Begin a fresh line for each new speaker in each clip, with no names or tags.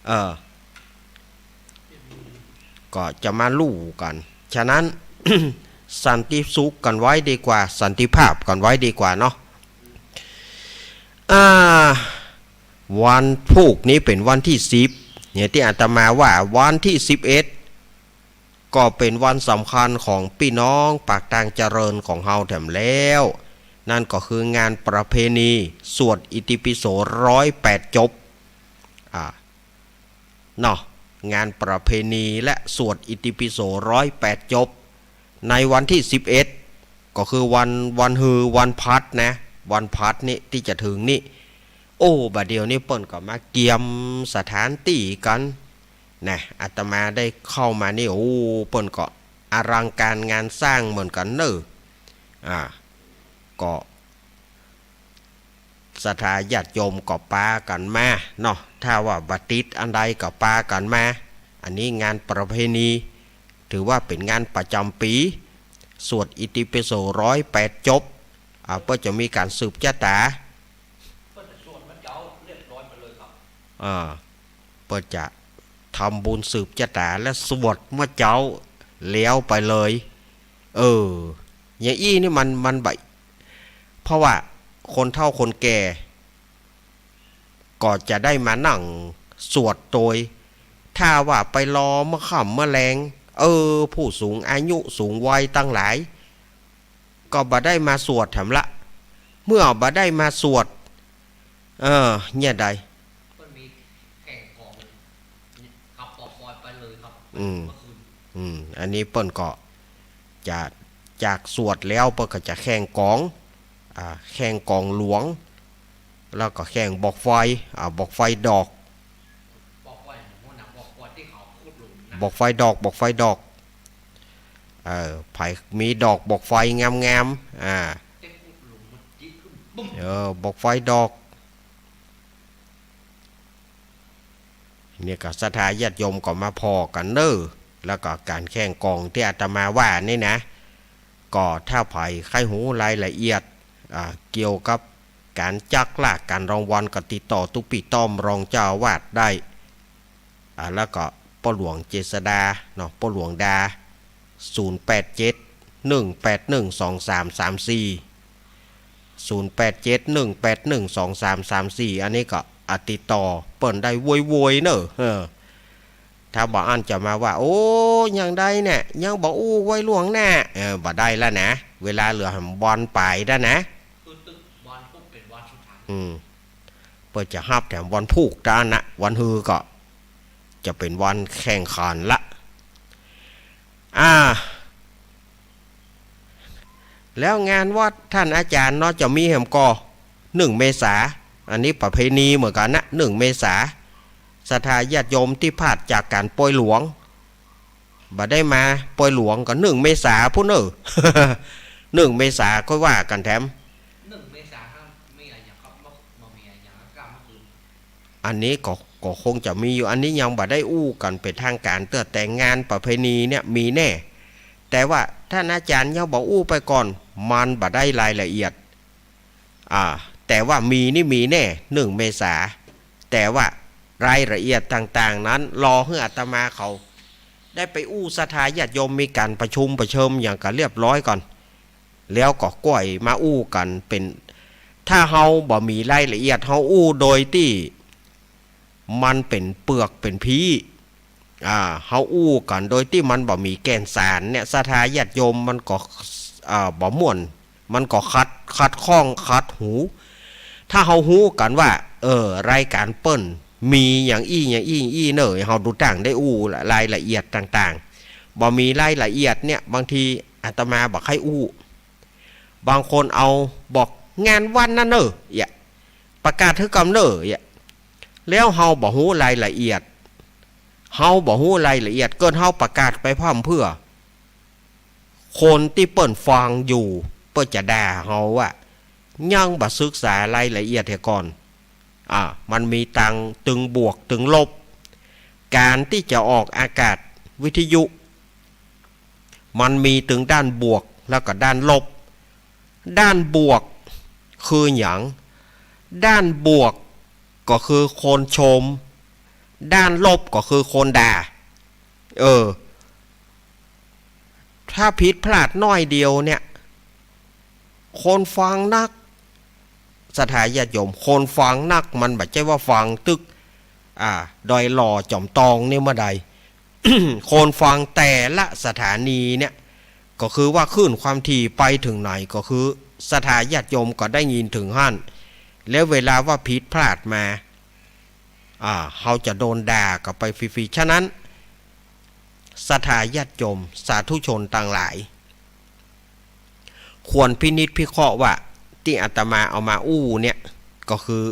เออก็จะมาลู่กันฉะนั้น สันติสุขกันไว้ดีกว่าสันติภาพกันไว้ดีกว่าเนาะวันพุกนี้เป็นวันที่10เนี่ยที่อาตมาว่าวันที่11ก็เป็นวันสำคัญของพี่น้องปากทางเจริญของเฮาแถมแล้วนั่นก็คืองานประเพณีสวดอิติปิโส108จบเนาะงานประเพณีและสวดอิติปิโส108จบในวันที่11ก็คือวันฮือวันพัดนะวันพัดนี่ที่จะถึงนี่โอ้บัดเดียวนี้เปิ้นก็มาเกียมสถานที่กันนะอาตมาได้เข้ามานี่โอ้เปิ้นก็อลังการงานสร้างเหมือนกันเนอะก็ศรัทธาญาติโยมก็ปากันมาเนาะถ้าว่าบัติดอันใดก็ปากันมาอันนี้งานประเพณีถือว่าเป็นงานประจำปีสวดอิติปิโส108จบเพื่อจะมีการสืบชะตาเพื่อจะทำบุญสืบชะตาและสวดเมื่อเจ้าเลี้ยวไปเลยอย่างอี้นี่มันใบเพราะว่าคนเฒ่าคนแก่ก็จะได้มานั่งสวดโดยถ้าว่าไปรอเมื่อค่ำเมื่อแรงผู้สูงอายุสูงวัยตั้งหลายก็บ่ได้มาสวดแถมละเมื่อบ่ได้มาสวดเนี่ยใดอันนี้เปิ้นก็จะจากสวดแล้วเปิ้นก็จะแข่งกองแข่งกองหลวงแล้วก็แข่งบอกไฟบอกไฟดอกบอกไฟดอกบอกไฟดอกไผ่มีดอกบอกไฟงามบอกไฟดอกเนี่ยก็ศรัทธาญาติโยมก็มาพอกันเนอแล้วก็การแข่งกองที่อาตมาว่านี่นะก็ถ้าไผ่ใครหูรายละเอียดเกี่ยวกับการจักลากการรางวัลก็ติดต่อตุปีต้อมรองเจ้าวาดได้แล้วก็พ่อหลวงเจษดาเนาะพ่อหลวงดา0871812334 อันนี้ก็ติดต่อเปิ่นได้โวยเนอะถ้าบอกอันจะมาว่าโอ้ยังได้เนี่ยยังบอกอู้ไว้หลวงแน่บ่ได้แล้วนะเวลาเหลือหำบอลไปได้นะเปิดจะฮับแถมวันพูกด้านนะวันฮือก็จะเป็นวันแข่งขันละแล้วงานวัดท่านอาจารย์เนาะจะมีแหมก่อ1 เมษาอันนี้ประเพณีเหมือนกันนะ1 เมษาศรัทธาญาติโยมที่พลาดจากการปล่อยหลวงบ่ได้มาปล่อยหลวงก็1 เมษาพุ่น1 เมษาก็ว่ากันแถมอันนี้ก็คงจะมีอยู่อันนี้ยังบ่ได้อู้กันเป็นทางการแต่งานประเพณีเนี่ยมีแน่แต่ว่าท่านอาจารย์ยังบอกอู้ไปก่อนมันบ่ได้รายละเอียดแต่ว่ามีนี่มีแน่1 เมษาแต่ว่ารายละเอียดต่างๆนั้นรอให้อาตมาเขาได้ไปอู้ศรัทธาญาติโยมมีการประชุมประชุมอย่างกันเรียบร้อยก่อนแล้วก็ก้อยมาอู้กันเป็นถ้าเฮาบ่มีรายละเอียดเฮาอู้โดยที่มันเป็นเปลือกเป็นพีเฮาอู้กันโดยที่มันบ่มีแกนสารเนี่ยศรัทธาญาติโยมมันก็บ่ม่วนมันก็คัดข้องคัดหูถ้าเฮาฮู้กันว่ารายการเปิ้นมีอย่างอี้เนอะเฮาดูต่างได้อู้รายละเอียดต่างๆบ่มีรายละเอียดเนี่ยบางทีอาตมาบ่ให้อู้บางคนเอาบอกงานวันนั่นเนอะประกาศถึงกำเนอะแล้วเฮาบ่ฮู้รายละเอียดเฮาบ่ฮู้รายละเอียดเกินเฮาประกาศไปพร่ำเพื่อคนที่เปิ้นฟังอยู่เปิ้นจะด่าเฮาว่ายังบ่ศึกษารายละเอียดให้ก่อนมันมีตึงบวกตึงลบการที่จะออกอากาศวิทยุมันมีถึงด้านบวกแล้วก็ด้านลบด้านบวกคือหยังด้านบวกก็คือคนชม ด้านลบก็คือคนด่าถ้าผิดพลาดน้อยเดียวเนี่ยคนฟังนักสถาญาติโยมคนฟังนักมันแบบใช่ว่าฟังตึกดอยหล่อจอมตองเนี่ยเมื่อใด คนฟังแต่ละสถานีเนี่ยก็คือว่าขึ้นความถี่ไปถึงไหนก็คือสถาญาติโยมก็ได้ยินถึงหั่นแล้วเวลาว่าผิดพลาดมาเขาจะโดนด่ากับไปฟรีๆฉะนั้นสถาญาติโยมสาธุชนต่างหลายควรพินิจพิเคราะห์ว่าที่อาตมาเอามาเนี่ยก็คือ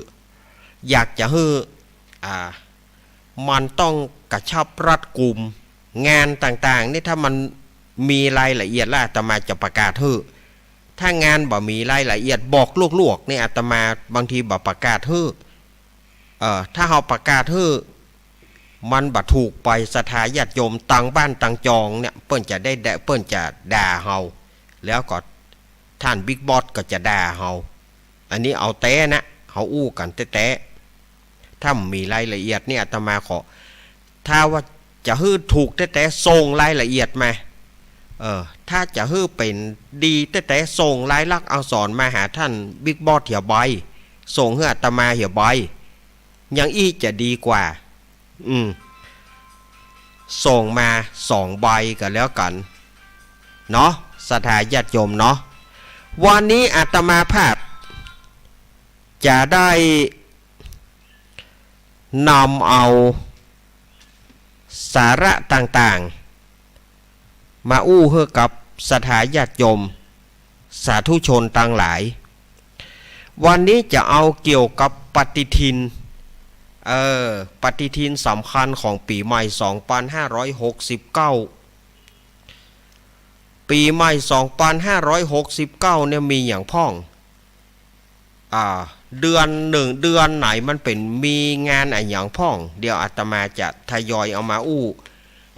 อยากจะให้มันต้องกระชับรัดกุมงานต่างๆนี่ถ้ามันมีรายละเอียดแล้วอาตมาจะประกาศให้ถ้างานบ่มีรายละเอียดบอกลวกๆนี่อาตมาบางทีบ่ประกาศให้ถ้าเราประกาศให้มันบ่ถูกไปสถาญาติโยมต่างบ้านต่างจองเนี่ยเปิ้นจะได้เปิ้นจะด่าเฮาแล้วก็ท่านบิ๊กบอสก็จะด่าเฮาอันนี้เอาแต้นะเขากันแต้ถ้ามีรายละเอียดนี่อาตมาขอถ้าว่าจะฮื้อถูกแต่ส่งรายละเอียดมาถ้าจะฮื้อเป็นดีแต่ส่งรายลักษณ์อักษรมาหาท่านบิ๊กบอสเหี่ยใบส่งให้อาตมาเหี่ยใบยังอีจะดีกว่าส่งมา2 ใบกันแล้วกันเนาะสถาญาติโยมเนาะวันนี้อาตมาภาพจะได้นำเอาสาระต่างๆมาให้กับสถาญาติโยมสาธุชนต่างหลายวันนี้จะเอาเกี่ยวกับปฏิทินปฏิทินสำคัญของปีใหม่2569ปีใหม่2569เนี่ยมีอย่างพ้องเดือน1เดือนไหนมันเป็นมีงานอย่างพ้องเดี๋ยวอาตมาจะทยอยเอามา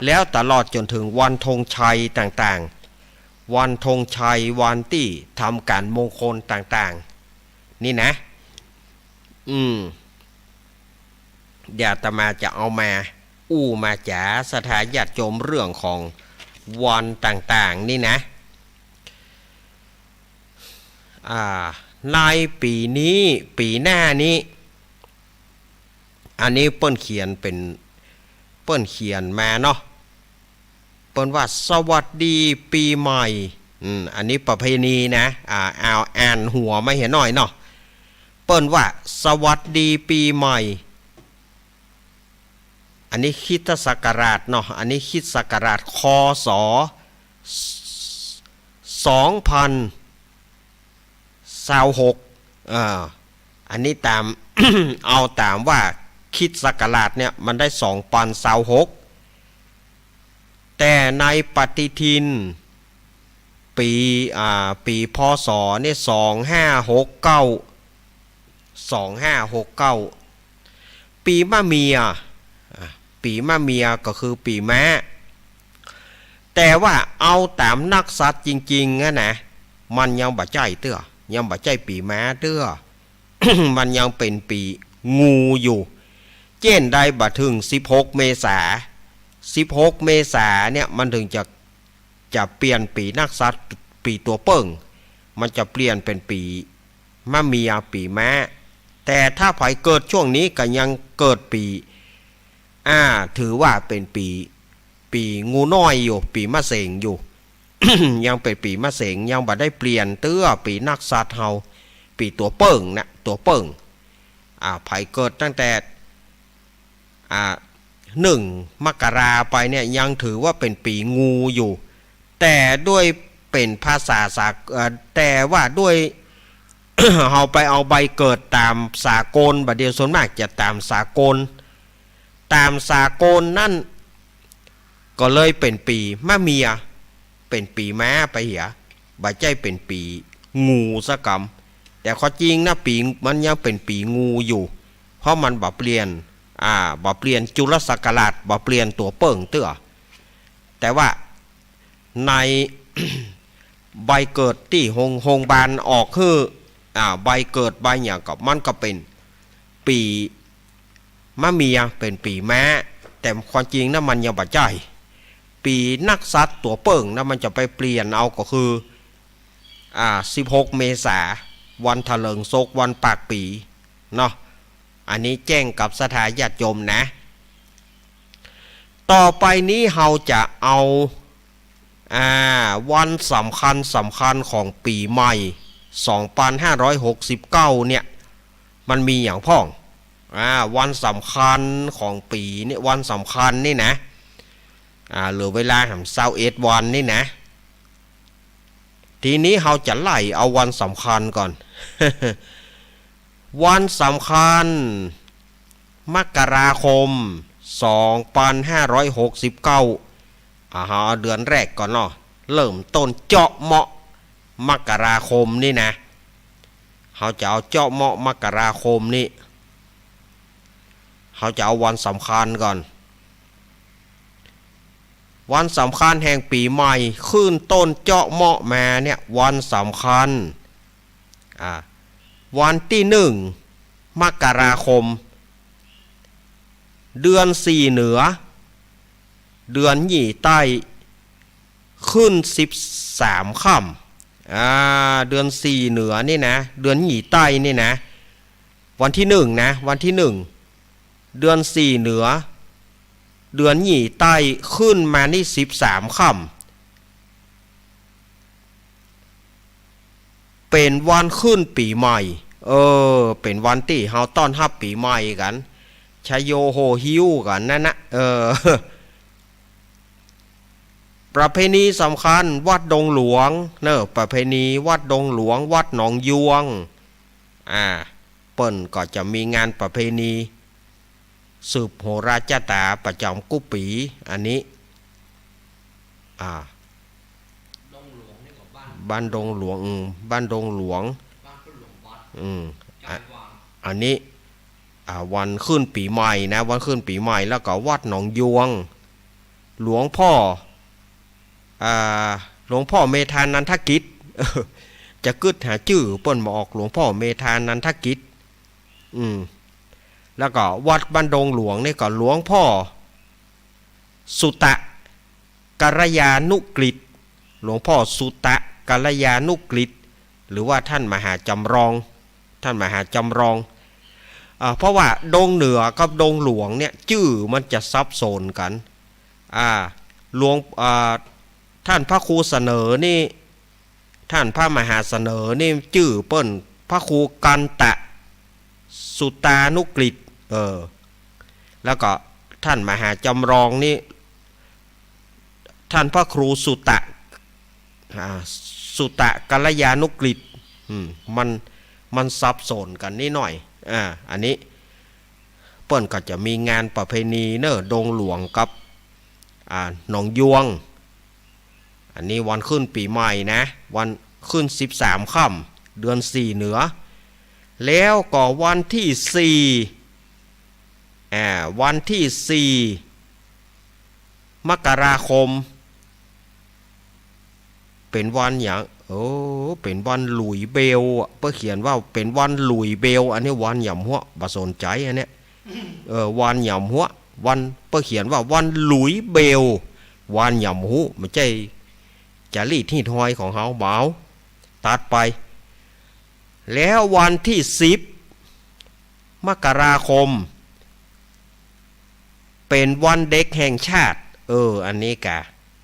แล้วตลอดจนถึงวันธงชัยต่างๆวันธงชัยวันที่ทำการมงคลต่างๆนี่นะเดี๋ยวอาตมาจะเอามามาจ๋าสถาญาติโยมเรื่องของวันต่างๆนี่นะในปีนี้ปีหน้านี้อันนี้เปิ้นเขียนมาเนาะเปิ้นว่าสวัสดีปีใหม่อันนี้ประเพณีนะเอาอ่านหัวไม่เห็นหน่อยเนาะเปิ้นว่าสวัสดีปีใหม่อันนี้คริสตศักราชเนาะอันนี้คริสตศักราชคศ2026อันนี้ตาม เอาตามว่าคริสตศักราชเนี่ยมันได้2026แต่ในปฏิทินปีพศเนี่ย2569ปีมะเมียก็คือปีม้าแต่ว่าเอาตามนักสัตว์จริงๆนะมันยังบ่ใจเตื้อยังบ่ใจปีม้าเตื้อ มันยังเป็นปีงูอยู่เจนได้บ่ถึง16 เมษายนเนี่ยมันถึงจะเปลี่ยนปีนักสัตว์ปีตัวเปิ้งมันจะเปลี่ยนเป็นปีมะเมียปีม้าแต่ถ้าไผเกิดช่วงนี้ก็ยังเกิดปีถือว่าเป็นปีงูน้อยอยู่ปีมะเสงอยู่ ยังเป็นปีมะเสงยังบ่ได้เปลี่ยนเตื้อปีนักสัตว์เฮาปีตัวเปิ้งนะตัวเปิ้งไผเกิดตั้งแต่1 มกราไปเนี่ยยังถือว่าเป็นปีงูอยู่แต่ด้วยเป็นภาษาแต่ว่าด้วย เฮาไปเอาใบเกิดตามสากลบัดเดียวส่วนมากจะตามสากลนั่นก็เลยเป็นปีมะเมียเป็นปีม้าไปเหียบ่ใจเป็นปีงูซะกำแต่ข้อจริงนะปีมันยังเป็นปีงูอยู่เพราะมันบ่เปลี่ยนจุลศักราชบ่เปลี่ยนตัวเปิ้งเตื้อแต่ว่าใน ใบเกิดที่โรงบาลออกคือใบเกิดใบอย่างกับมันก็เป็นปี มะเมียเป็นปีแม้แต่ความจริงนะมันยังบ่ใจปีนักษัตริย์ตัวเปิ่งนะมันจะไปเปลี่ยนเอาก็คือ16 เมษาวันถลิงศกวันปากปีเนาะอันนี้แจ้งกับสถาญาติโยมนะต่อไปนี้เราจะเอาวันสำคัญของปีใหม่2569เนี่ยมันมีอย่างพ้องวันสำคัญของปีนี่วันสำคัญนี่นะเหลือเวลา21 วันนี่นะทีนี้เราจะไล่เอาวันสำคัญก่อน วันสำคัญมกราคม2569เดือนแรกก่อนเนาะเริ่มต้นเจาะเหมาะมกราคมนี่นะเขาจะเอาเจาะเหมาะมกราคมนี่เขาจะเอาวันสำคัญก่อนวันสำคัญแห่งปีใหม่ขึ้นต้นเจาะเหมาะมาเนี่ยวันสำคัญวันที่1 มกราคมเดือน4เหนือเดือนหยี่ใต้ขึ้น13 ค่ำเดือน4เหนือนี่นะเดือนหยี่ใต้นี่นะวันที่1นะวันที่1เดือน4เหนือเดือนหยี่ใต้ขึ้นมานี่13 ค่ำเป็นวันขึ้นปีใหม่เป็นวันที่เฮาต้อนรับปีใหม่กันชโยโฮฮิวกันนั่นนะประเพณีสำคัญวัดดงหลวงประเพณีวัดดงหลวงวัดหนองยวงเปิ้นก็จะมีงานประเพณีสืบโหราชตาประจำกุปีอันนี้บ้านดงหลวงบ้านดงหลวงอันนี้วันขึ้นปีใหม่นะวันขึ้นปีใหม่แล้วก็วัดหนองยวงหลวงพ่อเมธานันทกิจ จะกึดหาชื่อเปิ้นมาออกหลวงพ่อเมธานันทกิจแล้วก็วัดบ้านดงหลวงนี่ก็หลวงพ่อสุตะกัลยานุกฤษหลวงพ่อสุตะกัลยานุกฤษหรือว่าท่านมหาจำรองเพราะว่าดงเหนือกับดงหลวงเนี่ยชื่อมันจะซับซ้อนกันหลวงท่านพระครูเสนอนี่ท่านพระมหาเสนอนี่ชื่อเปิ้นพระครูกันตะสุตานุกฤษแล้วก็ท่านมหาจำรองนี่ท่านพระครูสุตะกัลยานุกฤษมันซับซ้อนกันนิดหน่อยอันนี้เปิ้นก็จะมีงานประเพณีดงหลวงกับหนองยวงอันนี้วันขึ้นปีใหม่นะวันขึ้น13 ค่ำเดือน4เหนือแล้วก็วันที่4 มกราคมเป็นวันอย่างเป็นวันหลุยเบลเพื่อเขียนว่าเป็นวันหลุยเบลอันนี้วันหย่ำหัวบ่สนใจอันเนี้ยวันหย่ำหัววันเพื่อเขียนว่าวันหลุยเบลวันหย่ำหูไม่ใช่จารีตที่ทอยของเฮาเบาตัดไปแล้ววันที่10 มกราคมเป็นวันเด็กแห่งชาติอันนี้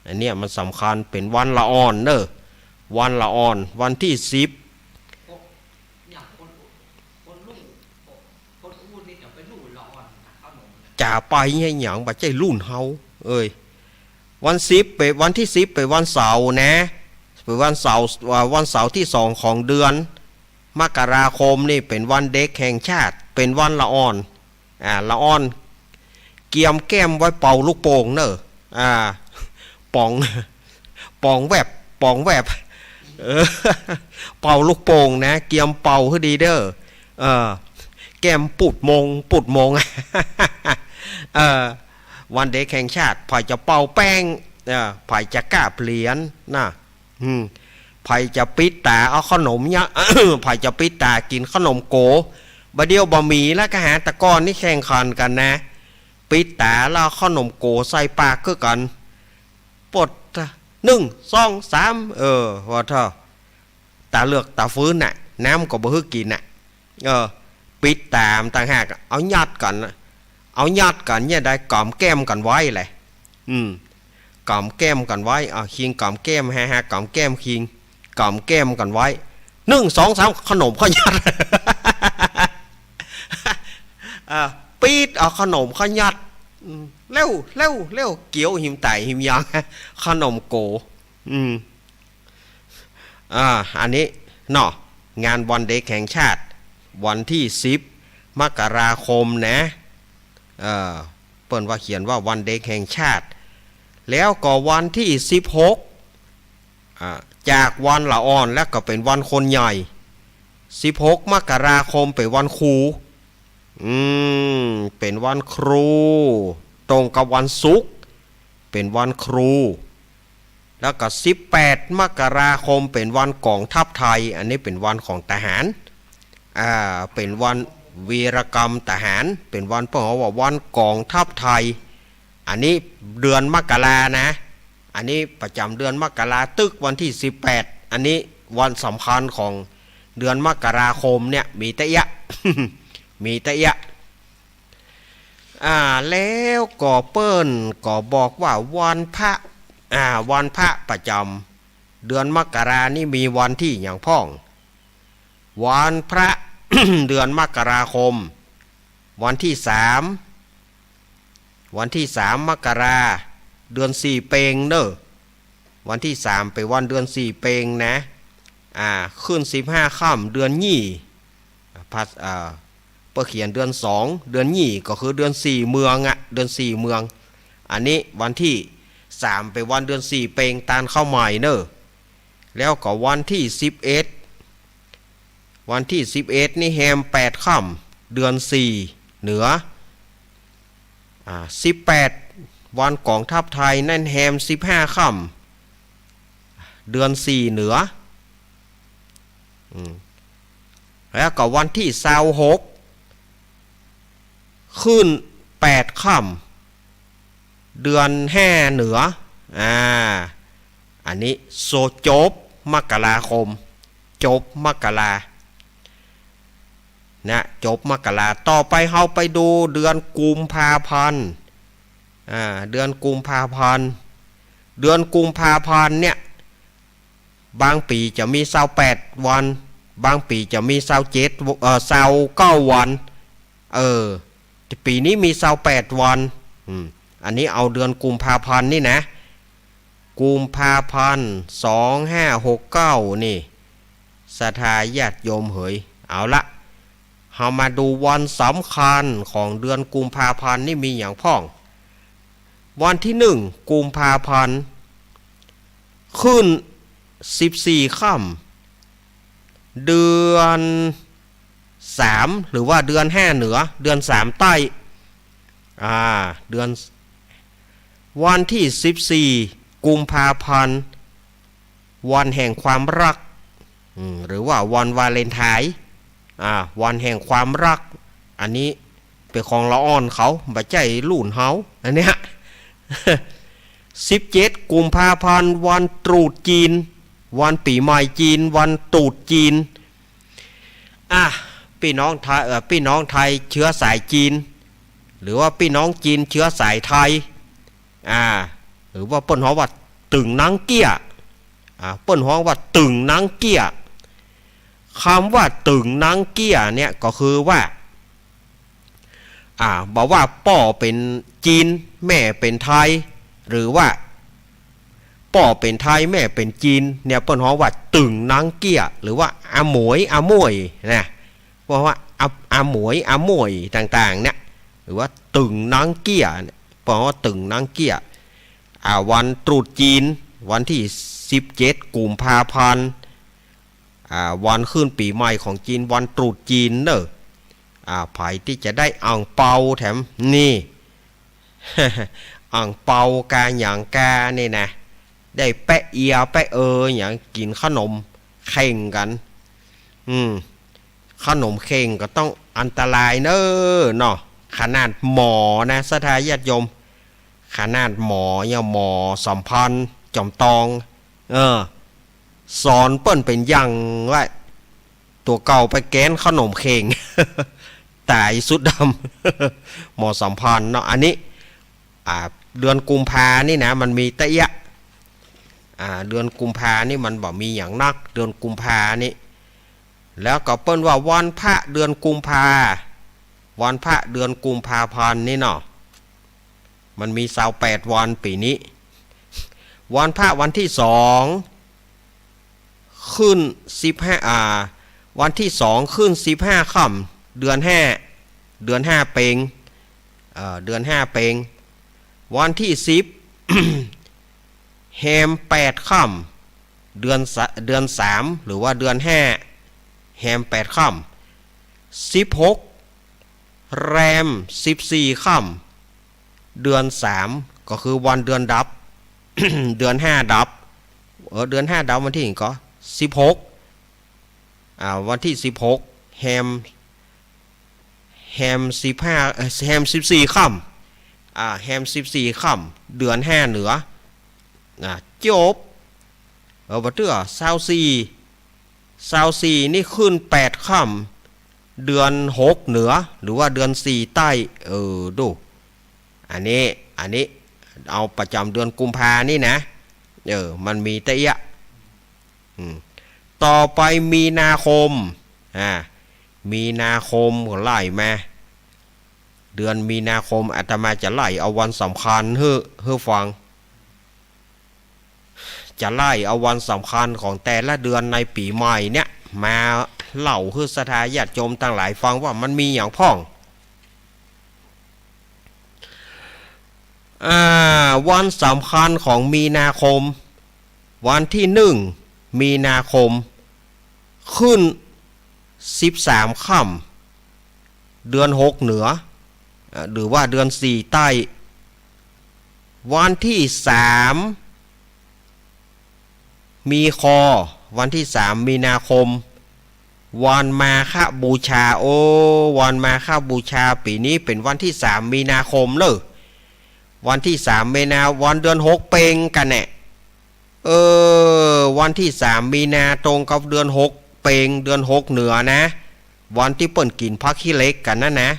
อันเนี้ยมันสำคัญเป็นวันละอ่อนวันละอ่อนวันที่10จ่าไปให้หยังบ่ใจรุ่นเฮาวัน10เป็นวันที่10เป็นวันเสาร์นะเป็นวันเสาร์ที่2ของเดือนมกราคมนี่เป็นวันเด็กแห่งชาติเป็นวันละอ่อนละอ่อนเกียมแก้มไว้เป่าลูกโป่งป่องแวบเป่าลูกโป่งนะเกียมเป่าให้ดีแก้มปุดมง วันเด็กแห่งชาติไผ่จะเป่าแป้งไผ่จะกล้าเปลี่ยนนะไผ่จะปิดตาเอาขนมเนี่ย ไผ่จะปิดตากินขนมโก บะเดียวบะหมี่แล้วก็หาตะก้อนนี่แข่งขันกันนะปิดตาแล้วขนมโกใส่ปากคือกันปด1 2 3ว่าเท่าตาเลือกตาฟื้นน่ะน้ำก็บ่ฮึกินน่ะปิดตามต่างหากเอาญาติกันเนี่ยได้กอมแก้มกันไว้แหละกอมแก้มกันไว้คิงกอมแก้มฮะกอมแก้มคิงกอมแก้มกันไว้1 2 3ขนมข้าวยัดปีดเอาขนมข้าวยัดเร็วเกี่ยวหิมไต่หิมยางขนมโกอันนี้เนาะงานวันเด็กแห่งชาติวันที่10 มกราคมนะเปิ้นว่าเขียนว่าวันเด็กแห่งชาติแล้วก็วันที่16จากวันละอ่อนแล้วก็เป็นวันคนใหญ่16 มกราคมเป็นวันครูเป็นวันครูตรงกับวันศุกร์เป็นวันครูแล้วก็18 มกราคมเป็นวันกองทัพไทยอันนี้เป็นวันของทหารเป็นวันวีรกรรมทหารเป็นวันเปิ้นว่าวันกองทัพไทยอันนี้เดือนมกรานะอันนี้ประจำเดือนมกราตึกวันที่18อันนี้วันสำคัญของเดือนมกราคมเนี่ยมีตะยะ มีตะยะแล้วก็เปิ้นก็บอกว่าวันพระประจำเดือนมกรานี่มีวันที่อย่างพ้องวันพระ เดือนมกราคมวันที่3มกราเดือน4เปงเนอะวันที่3ไปวันเดือน4เปงนะขึ้น15ค่ำเดือนยี่เพื่อเขียนเดือน2เดือนยี่ก็คือเดือน4เมืองเดือน4เมืองอันนี้วันที่3ไปวันเดือน4เปงตานเข้าใหม่เนอะแล้วก็วันที่11นี่แฮม8ค่ำเดือน4เหนือ18วันกองทัพไทยนั่นแฮม15ค่ำเดือน4เหนือแล้วก็วันที่26ขึ้น8ค่ำเดือน5เหนืออันนี้โซจบมกราคมจบมกรานะจบมกราต่อไปเฮาไปดูเดือนกุมภาพันธ์เดือนกุมภาพันธ์เนี่ยบางปีจะมี28วันบางปีจะมี29วันปีนี้มี28วันอันนี้เอาเดือนกุมภาพันธ์นี่นะกุมภาพันธ์2569นี่ศรัทธาญาติโยมเหยเอาละเฮามาดูวันสำคัญของเดือนกุมภาพันธ์นี่มีอย่างพ้องวันที่1กุมภาพันธ์ขึ้น14ค่ำเดือน3หรือว่าเดือน5เหนือเดือน3ใต้เดือนวันที่14กุมภาพันธ์วันแห่งความรักหรือว่าวันวาเลนไทน์วันแห่งความรักอันนี้เป็นของละอ่อนเขาบ่ใจลุ่นเฮาอันเนี้ย17กุมภาพันธ์วันตรุษจีนวันปีใหม่จีนวันตรุษจีนพี่น้องไทยเชื้อสายจีนหรือว่าพี่น้องจีนเชื้อสายไทยหรือว่าเปิ้นฮ้องว่าตึงนังเกี้ยเปิ้นฮ้องว่าตึงนังเกี้ยคำว่าตึงนังเกี้ยเนี่ยก็คือว่าบอกว่าป่อเป็นจีนแม่เป็นไทยหรือว่าป่อเป็นไทยแม่เป็นจีนเนี่ยเปิ้นฮ้องว่าตึงนังเกี้ยหรือว่าอาหมวยนะเพราะว่าอาหมวยต่างๆเนี่ยหรือว่าตึงนังเกี้ยเพราะว่าตึงนังเกี้ยวันตรุษจีนวันที่17กุมภาพันธ์วันขึ้นปีใหม่ของจีนวันตรุษจีนเนอะไผที่จะได้อ่างเปาแถมนี่ อ่างเปากาอย่างกานี่นะได้แปะเอียแปะอย่างกินขนมแข่งกัน ขนมเข่งก็ต้องอันตรายเนอะเนาะขนาดหมอนะสถาญาติโยมขนาดหมอเนี่ยหมอสัมพันธ์จอมตองสอนเปิ้นเป็นยังว่าตัวเก่าไปแกนขนมเข่ง ตายสุดดำ หมอสัมพันธ์เนาะอันนี้เดือนกุมภานี่นะมันมีตะยะเดือนกุมภานี่มันบอกมีอย่างนักเดือนกุมภานี่แล้วก็เปิ้นว่าวันพระเดือนกุมภาวันพระเดือนกุมภาพันธ์นี่เนาะมันมี28วันปีนี้วันพระวันที่2ขึ้น15วันที่2ขึ้น15ค่ำเดือน5เปงเดือน5เปงวันที่10แฮม8ค่ำเดือน3หรือว่าเดือน5แฮม8ค่ำ16แรม14ค่ำเดือน3ก็คือวันเดือนดับ เดือน5ดับเดือน5ดับวันที่ก็16วันที่16แฮม15แฮม14ค่ำแฮม14ค่ำเดือน5เหนือจบบ่เตื้อ24นี่ขึ้น8ค่ำเดือน6เหนือหรือว่าเดือน4ใต้ดูอันนี้เอาประจำเดือนกุมภานี่นะมันมีตะยะต่อไปมีนาคมมีนาคมก็ไล่มาเดือนมีนาคมอาตมาจะไล่เอาวันสำคัญให้ฟังจะไล่เอาวันสำคัญของแต่ละเดือนในปีใหม่เนี่ยมาเล่าให้สถาญาติโยมตั้งหลายฟังว่ามันมีอย่างพ้องวันสำคัญของมีนาคมวันที่1มีนาคมขึ้น13ค่ำเดือน6เหนือหรือว่าเดือน4ใต้วันที่3มีคอวันที่3มีนาคมวันมาฆบูชาวันมาฆบูชาปีนี้เป็นวันที่3มีนาคมเลยวันที่3มีนาวันเดือน6เพ็งกันแน่วันที่3มีนาตรงกับเดือน6เพ็งเดือน6เหนือนะวันที่เปิ้นกินพักขี้เล็กกันนั่นนะ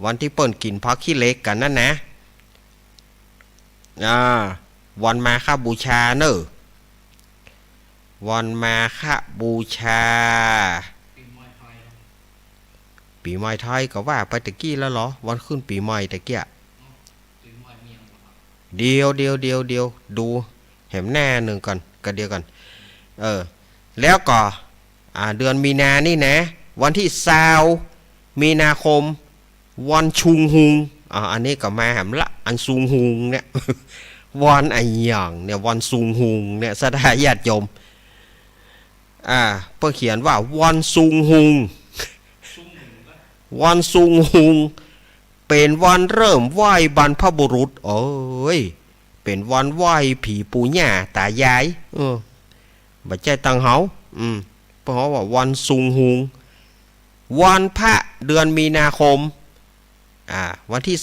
วันที่เปิ้นกินพักขี้เล็กกันนั่นนะวันมาฆบูชาเนอะวันมาฆบูชาปีใหม่ไทยก็ว่าไปตะกี้แล้วเหรอวันขึ้นปีใหม่ตะกี้เดียวดูเห็นแน่หนึ่งก่อนกันเดียวกันแล้วก็เดือนมีนานี่นะวันที่20มีนาคมวันชุงหุงอันนี้ก็มาแหมละอันซุงหุงเนี่ย วันไอ้อย่างเนี่ยวันซุงหุงเนี่ยสถาญาติโยมเพื่อเขียนว่าวันซุงหุงวันซุงหุงเป็นวันเริ่มไหว้บรรพบุรุษเป็นวันไหว้ผีปู่ย่าตายายบัดใจตังเฮาเพราะว่าวันซุงหุงวันพระเดือนมีนาคมวันที่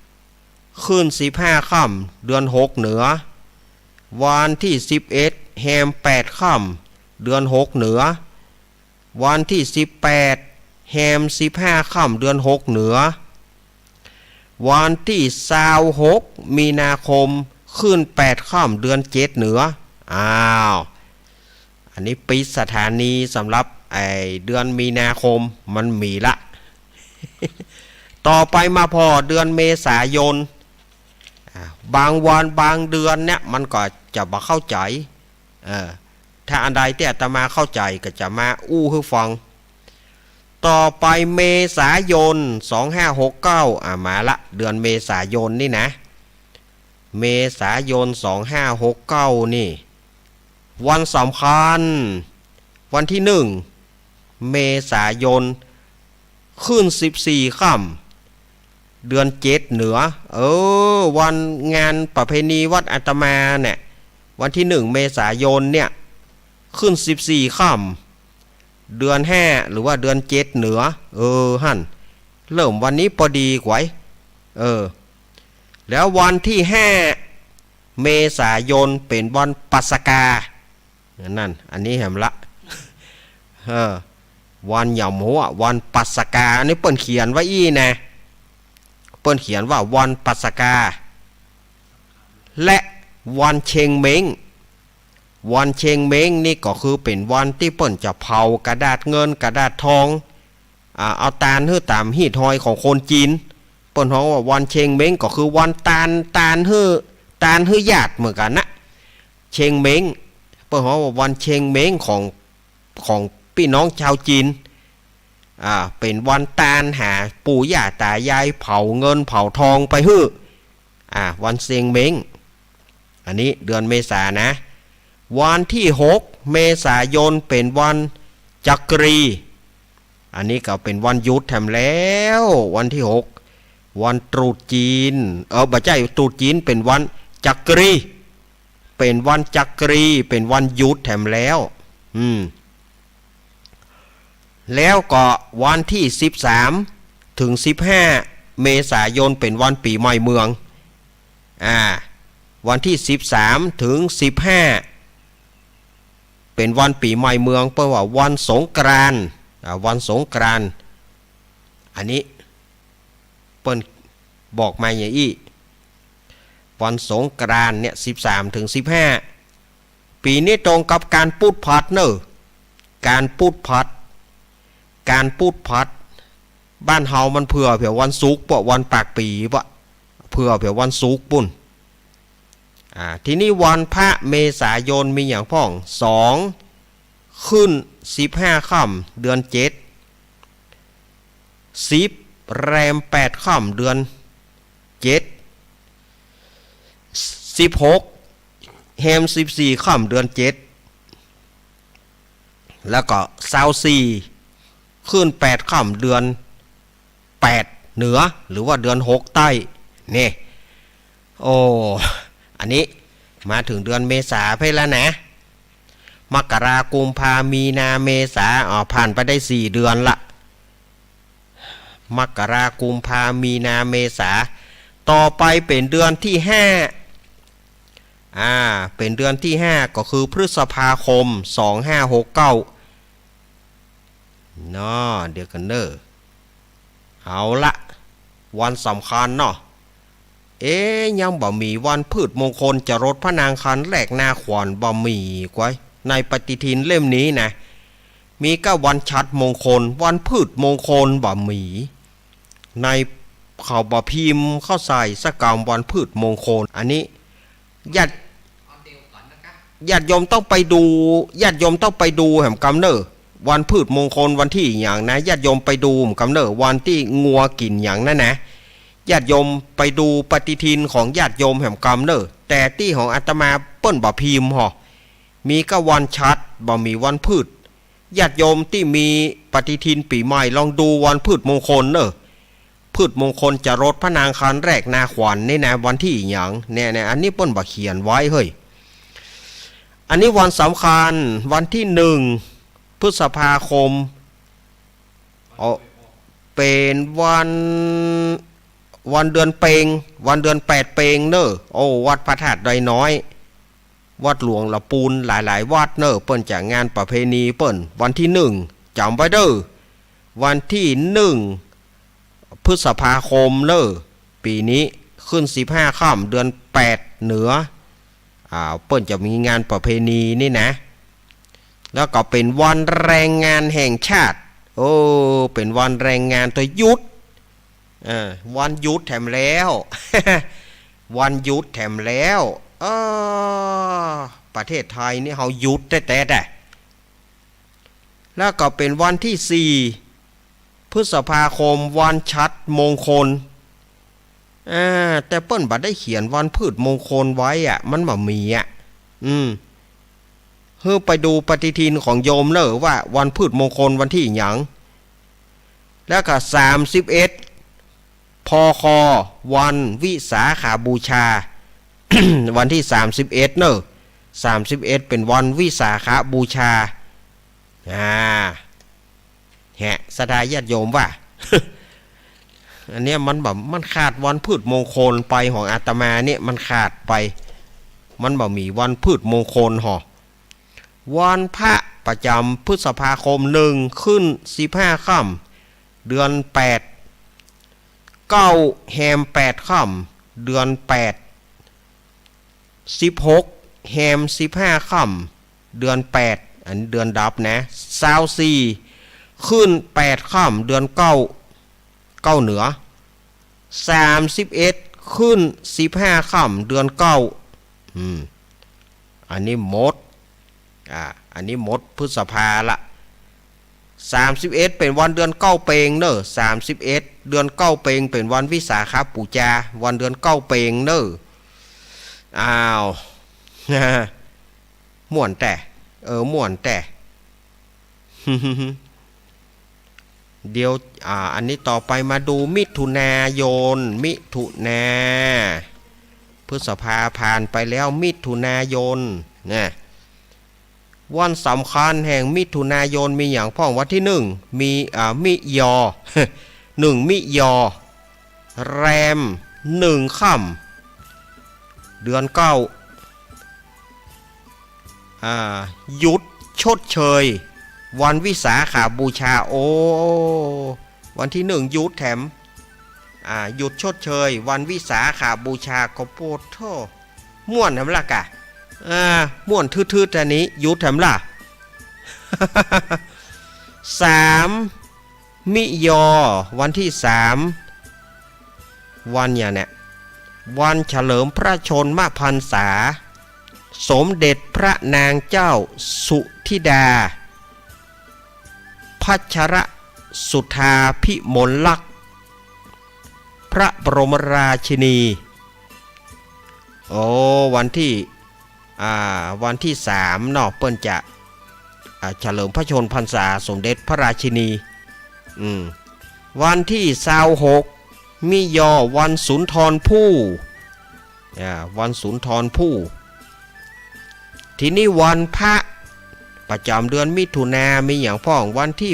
3ขึ้น15ค่ำเดือน6เหนือวันที่11แฮม8ค่ำเดือน6เหนือวันที่18แฮม15ค่ำเดือน6เหนือวันที่26มีนาคมขึ้น8ค่ำเดือน7เหนืออันนี้ปิดสถานีสำหรับเดือนมีนาคมมันมีละ ต่อไปมาพอเดือนเมษายนบางวันบางเดือนเนี่ยมันก็จะมาเข้าใจถ้าอันใดที่อาตมาเข้าใจก็จะมาให้ฟังต่อไปเมษายน2569มาละเดือนเมษายนนี่นะเมษายน2569นี่วันสำคัญวันที่1เมษายนขึ้น14ค่ำเดือน7เหนือวันงานประเพณีวัดอาตมาเนี่ยวันที่1เมษายนเนี่ยขึ้น14ค่ เดือน5หรือว่าเดือน7เหนือหั่นเริ่มวันนี้พอดีกว่าแล้ววันที่5เมษายนเป็นวันปัสกานั่นอันนี้แหมละวันหย่ำหัววันปัสกาอันนี้เปิ้นเขียนไว้อีนะเปิ้นเขียนว่าวันปัสกาและวันเชงเม้งวันเชงเม้งนี่ก็คือเป็นวันที่เปิ้นจะเผากระดาษเงินกระดาษทองเอาตาลฮื้อตามฮีทอยของคนจีนเปิ้นฮ้องว่าวันเชงเม้งก็คือวันตาลฮื้อญาติเหมือนกันนะเชงเม้งเปิ้นฮ้องว่าวันเชงเม้งของพี่น้องชาวจีนเป็นวันตาลหาปู่ย่าตายายเผาเงินเผาทองไปฮื้อวันเชงเม้งอันนี้เดือนเมษานะวันที่6เมษายนเป็นวันจักรีอันนี้ก็เป็นวันหยุดแถมแล้ววันที่6วันตรุษจีนบ่ใช่ตรุษจีนเป็นวันจักรีเป็นวันจักรีเป็นวันหยุดแถมแล้วแล้วก็วันที่13ถึง15เมษายนเป็นวันปีใหม่เมืองวันที่13ถึง15เป็นวันปีใหม่เมืองเพราะว่าวันสงกรานต์วันสงกรานต์อันนี้เปิ้นบอกมาอย่างอี้วันสงกรานต์เนี่ย13ถึง15ปีนี้ตรงกับการพูดพัดเนอะการพูดพัดบ้านเฮามันเผื่อเผื่อวันศุกร์ป่ะวันปากปีป่ะเผื่อเผื่อวันศุกร์ปุ่นทีนี้วันพระเมษายนมีอย่างพ้อง2ขึ้น15ค่ำเดือน7 10แรม8ค่ำเดือน7 16แฮม14ค่ำเดือน7แล้วก็24ขึ้น8ค่ำเดือน8เหนือหรือว่าเดือน6ใต้นี่อันนี้มาถึงเดือนเมษาไปแล้วนะมกรากุมภามีนาเมษาผ่านไปได้4เดือนละมกรากุมภามีนาเมษาต่อไปเป็นเดือนที่5เป็นเดือนที่5ก็คือพฤษภาคม2569เนาะเดี๋ยวกันเด้อเอาละวันสำคัญเนาะยังบ่มีวันพืชมงคลจะรดพระนางคันแหลกนาขวานบ่มีกว่าในปฏิทินเล่มนี้นะมีก็วันชัดมงคลวันพืชมงคลบ่มีในข่าวบ่พิมพ์เข้าใส่สกรรมวันพืชมงคลอันนี้ญาติโยมต้องไปดูแห่มกำเนอวันพืชมงคลวันที่อย่างนะญาติโยมไปดูแห่มกำเนอวันที่งัวกินอย่างนั้นนะญาติโยมไปดูปฏิทินของญาติโยมแห่งกรรมเนอะแต่ที่ของอาตมาเปิ้นบ่พิมพ์มีก็วันชัดบ่มีวันพืชญาติโยมที่มีปฏิทินปีใหม่ลองดูวันพืชมงคลเนอะพืชมงคลจะรดพระนางคันแรกนาขวัญนี่นะวันที่อย่างเนี่ยอันนี้เปิ้นบ่เขียนไว้เฮ้ยอันนี้วันสำคัญวันที่1พฤษภาคมเป็นวันเดือนเปงวันเดือน8เปงเนอะวัดพระธาตุดอยน้อยวัดหลวงละปูนหลายๆวัดเนอะเปิ้นจัดงานประเพณีเปิ้นวันที่1จำไว้เด้อวันที่1พฤษภาคมเนอะปีนี้ขึ้น15ค่ำเดือน8เหนือเปิ้นจะมีงานประเพณีนี่นะแล้วก็เป็นวันแรงงานแห่งชาติเป็นวันแรงงานตัวหยุดวันหยุดแถมแล้ว วันหยุดแถมแล้วประเทศไทยนี่เขาหยุดแต่แล้วก็เป็นวันที่4พฤษภาคมวันชัดมงคลแต่เปิ้นบ่ได้เขียนวันพืชมงคลไว้มันบ่มีเฮ้ไปดูปฏิทินของโยมเนอะว่าวันพืชมงคลวันที่หยังแล้วก็31พควันวิสาขาบูชา วันที่31เนอะ31เป็นวันวิสาขาบูชา แหะสดายญาติโยมว่า อันเนี้ยมันแบบมันขาดวันพืชมงคลไปของอาตมาเนี่ยมันขาดไป มันแบบมีวันพืชมงคลหอวันพระประจำพฤษภาคม1ขึ้น15ค่ำเดือน8 9แฮม8ค่ำเดือน8 16แฮม15ค่ำเดือน8อันเดือนดับนะ24ขึ้น8ค่ำเดือน9เหนือ31ขึ้น15ค่ำเดือน9อันนี้หมดอันนี้หมดพฤษภาละ31เป็นวันเดือนเก้าเปงเนอะ31เดือนเก้าเปงเป็นวันวิสาขบูชาวันเดือนเก้าเปงเนอะอ้าวม่วนแต่ม่วนแต่ เดี๋ยวอันนี้ต่อไปมาดูมิถุนายนพฤษภาผ่านไปแล้วมิถุนายนนะวันสำคัญแห่งมิถุนายนมีอย่างพ่องวันที่1มีมิยอ 1มิยอแรม1ค่ำเดือน9หยุดชดเชยวันวิสาขบูชาวันที่1หยุดแถมหยุดชดเชยวันวิสาขบูชาก็โปดโทม่วนแถมละกะม่วนทืดๆอันนี้หยุดแถมละ 3มิยอวันที่3วันอย่างเนี้ยวันเฉลิมพระชนมพรรษาสมเด็จพระนางเจ้าสุธิดาพัชรสุธาพิมลลักษณ์พระบรมราชินีวันที่3เนาะเปิ้นจะเฉลิมพระชนพรรษาสมเด็จพระราชินีวันที่26มิยอวันสุนทรภู่วันสุนทรภู่ทีนี้วันพระประจำเดือนมิถุนามีอย่างพ้องวันที่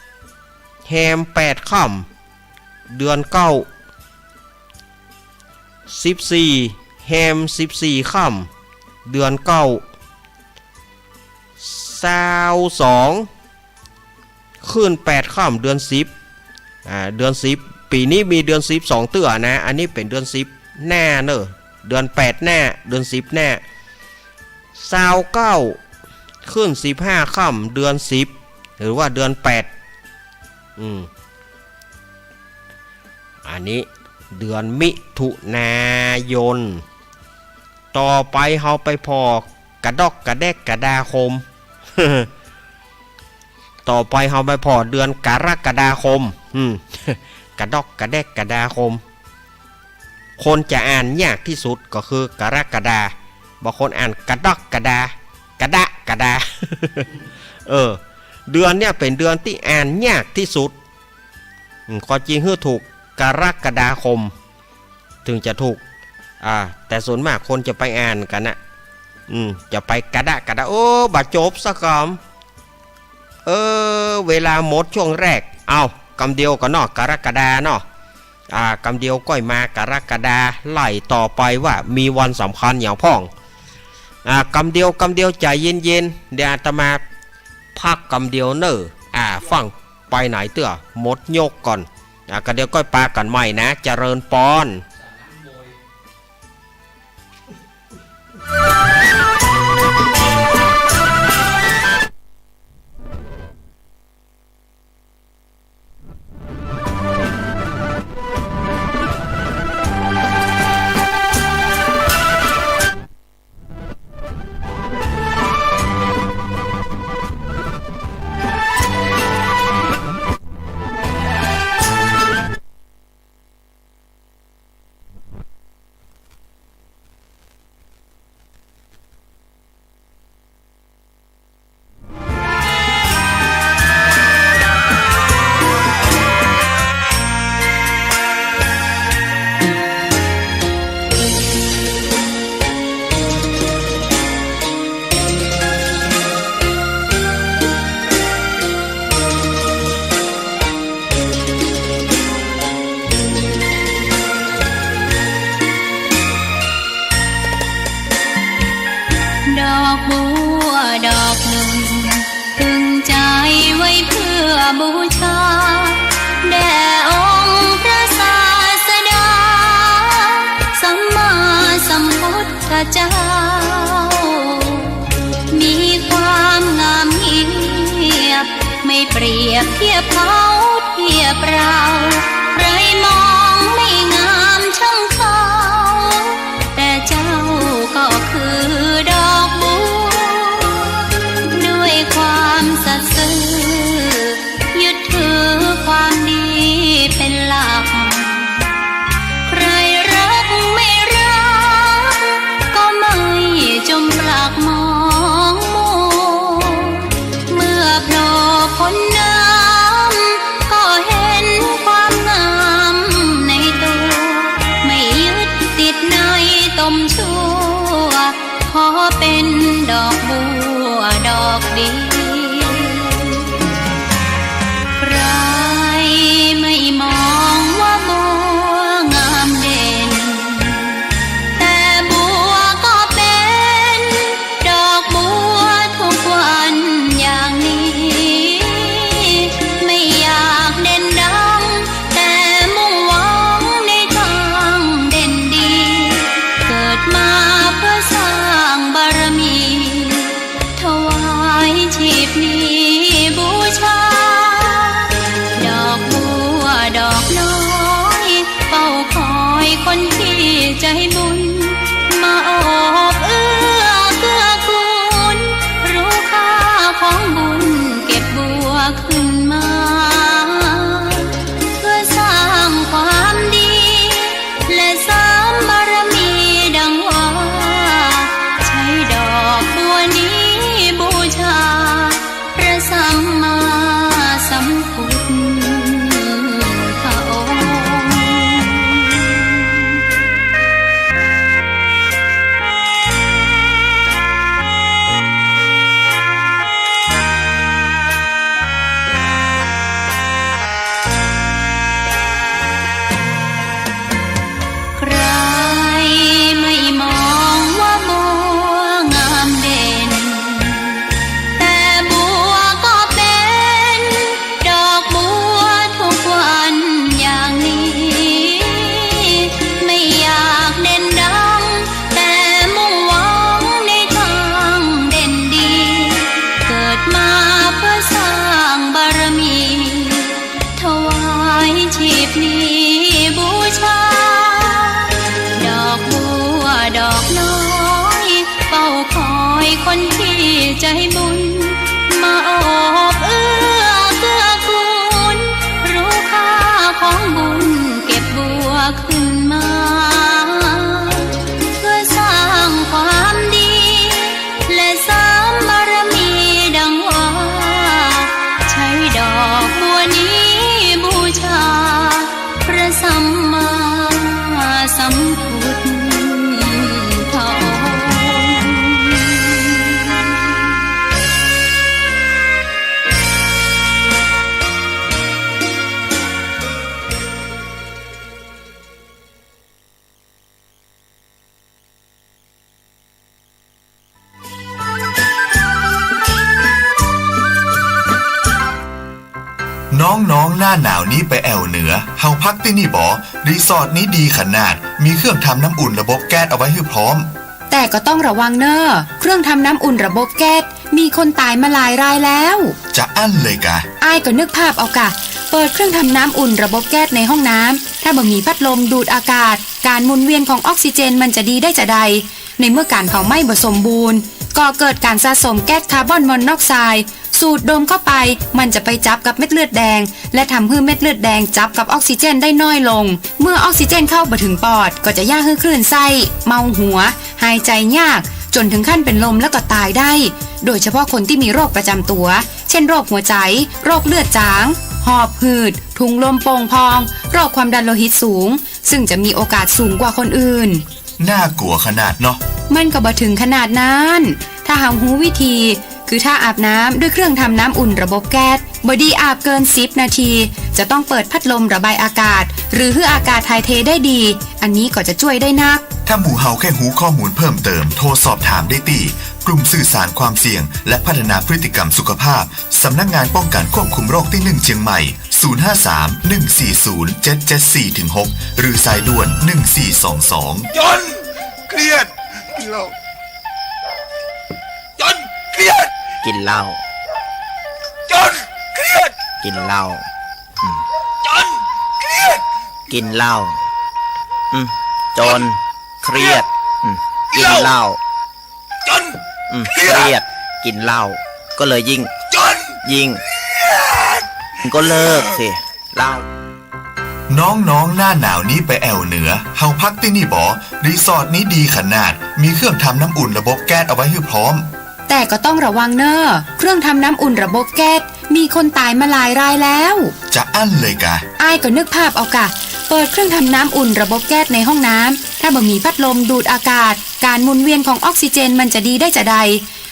8แฮม8ค่ำเดือน9 14แฮม14ค่ำเดือน9 22ขึ้น8ค่ำเดือน10เดือน10ปีนี้มีเดือน10 2เตื้อนะอันนี้เป็นเดือน10แน่เนอะเดือน8แน่เดือน10แน่29ขึ้น15ค่ำเดือน10หรือว่าเดือน8อันนี้เดือนมิถุนายนต่อไปเฮาไปพอกระดอกกระแดกกระดาคม ต่อไปเฮาไปพอเดือนกรกฎาคมกระดอกกระแดกกระดาคมคนจะอ่านยากที่สุดก็คือกรกฎาบางคนอ่านกระดอกกระดากระดะกระดา เดือนเนี่ยเป็นเดือนที่อ่านยากที่สุดข้อจริงคือถูกกรกฎาคมถึงจะถูกแต่ส่วนมากคนจะไปอ่านกันนะจะไปกระดะกระดาบาจบสักคำเวลาหมดช่วงแรกเอากำเดียวก็เนาะกรกฎาเนาะกำเดียวก้อยมากรกฎาไล่ต่อไปว่ามีวันสำคัญอย่างพ้องกำเดียวใจเย็นๆเดี๋ยวอาตมาพักกำเดียวเนอะฟังไปไหนเตื้อหมดโยกก่อนก็เดี๋ยวก้อยปากันใหม่นะเจริญปอน
บูชาแด่องค์พระศาสดาสัมมาสัมพุทธเจ้ามีความงามเงียบไม่เปรียบเทียบเขาเทียบเราใครมองไม่งามช่างเขาแต่เจ้าก็คือดอกบัวด้วยความสัตย์ซื่อยึดถือความดีเป็นหลักใครรักไม่รักก็ไม่จมปลักมองมัวเมื่อโผล่พ้นน้ำก็เห็นความงามในตัวไม่ยึดติดในตมชั่วขอเป็นดอกบัวดอกดีใครไม่มองว่าบัวงามเด่นแต่บัวก็เป็นดอกบัวทุกวันอย่างนี้ไม่อยากเด่นดังแต่มุ่งหวังในทางเด่นดีเกิดมาเพื่อสร้างบารมีถวายชีพนี้บูชาดอกบัวดอกน้อยเฝ้าคอยคนที่ใจบุญมาโอบเอื้อเกื้อกูลรู้ค่าของบุญเก็บบัวขึ้นมาเพื่อสร้างความดีและสร้างบารมีดังว่าใช้ดอกบัวนี้บูชาพระสัมมาสัมพุทธองค์ใครไม่มองว่าบัวงามเด่นแต่บัวก็เป็นดอกบัวทุกวันอย่างนี้ไม่อยากเด่นดังแต่มุ่งหวังในทางเด่นดีเกิดมาเพื่อสร้างบารมีถวายชีพนี้บูชาดอกบัวดอกน้อยเฝ้าคอยคนที่ใจบุญมาโอบเอื้อเกื้อกูลรู้ค่าของบุญเก็บบัวขึ้นมาเพื่อสร้างความดีและสร้างบารมีดังว่าใช้ดอกบัวนี้บูชาพระสัมมาสัมพุทธองค์
น้องๆหน้าหนาวนี้ไปแอวเหนือเฮาพักที่นี่บ่รีสอร์ทนี้ดีขนาดมีเครื่องทำน้ำอุ่นระบบแก๊สเอาไว้ให้พร้อม
แต่ก็ต้องระวังเนอะเครื่องทำน้ำอุ่นระบบแก๊สมีคนตายมาหลายรายแล้ว
จะอั้นเลยกะ
อ้ายก็นึกภาพเอากะเปิดเครื่องทำน้ำอุ่นระบบแก๊สในห้องน้ำถ้าบ่มีพัดลมดูดอากาศการหมุนเวียนของออกซิเจนมันจะดีได้จะใดในเมื่อการเผาไหม้บ่สมบูรณ์ก็เกิดการสะสมแก๊สคาร์บอนมอนอกไซด์สูดดมเข้าไปมันจะไปจับกับเม็ดเลือดแดงและทำให้เม็ดเลือดแดงจับกับออกซิเจนได้น้อยลงเมื่อออกซิเจนเข้าบ่ถึงปอดก็จะย่าให้คลื่นไส้เมาหัวหายใจยากจนถึงขั้นเป็นลมแล้วก็ตายได้โดยเฉพาะคนที่มีโรคประจำตัวเช่นโรคหัวใจโรคเลือดจางหอบหืดถุงลมโป่งพองโรคความดันโลหิตสูงซึ่งจะมีโอกาสสูงกว่าคนอื่น
น่ากลัวขนาดเนาะ
มันก็บ่ถึงขนาดนั้นถ้าหาหูวิธีคือถ้าอาบน้ำด้วยเครื่องทำน้ำอุ่นระบบแก๊สบ่ดีอาบเกิน10นาทีจะต้องเปิดพัดลมระบายอากาศหรือให้อากาศถ่ายเทได้ดีอันนี้ก็จะช่วยได้นัก
ถ้าหมู่เฮาแค่หูข้อมูลเพิ่มเติมโทรสอบถามได้ที่กลุ่มสื่อสารความเสี่ยงและพัฒนาพฤติกรรมสุขภาพสำนักงานป้องกันควบคุมโรคที่1เชียงใหม่053-140-774-6หรือสายด่วน1422
จนเครียดกินเหล้าจนเครียด
กินเหล้า
จนเครียด
กินเหล้า
จนเครียด
กินเหล้าจนเครียดกินเหล้า
จน
เครียดกินเหล้าก็เลยยิ่ง
จน
ก็เลิกสิเหล้า
น้องๆหน้าหนาวนี้ไปแอวเหนือเฮาพักที่นี่บ่รีสอร์ทนี้ดีขนาดมีเครื่องทำน้ำอุ่นระบบแก๊สเอาไว้ให้พร้อม
แต่ก็ต้องระวังเนอะเครื่องทำน้ำอุ่นระบบแก๊สมีคนตายมาหลายรายแล้ว
จะอั้นเลยกะ
อ้ายก็นึกภาพเอากะเปิดเครื่องทำน้ำอุ่นระบบแก๊สในห้องน้ำถ้าบ่มีพัดลมดูดอากาศการหมุนเวียนของออกซิเจนมันจะดีได้จะใด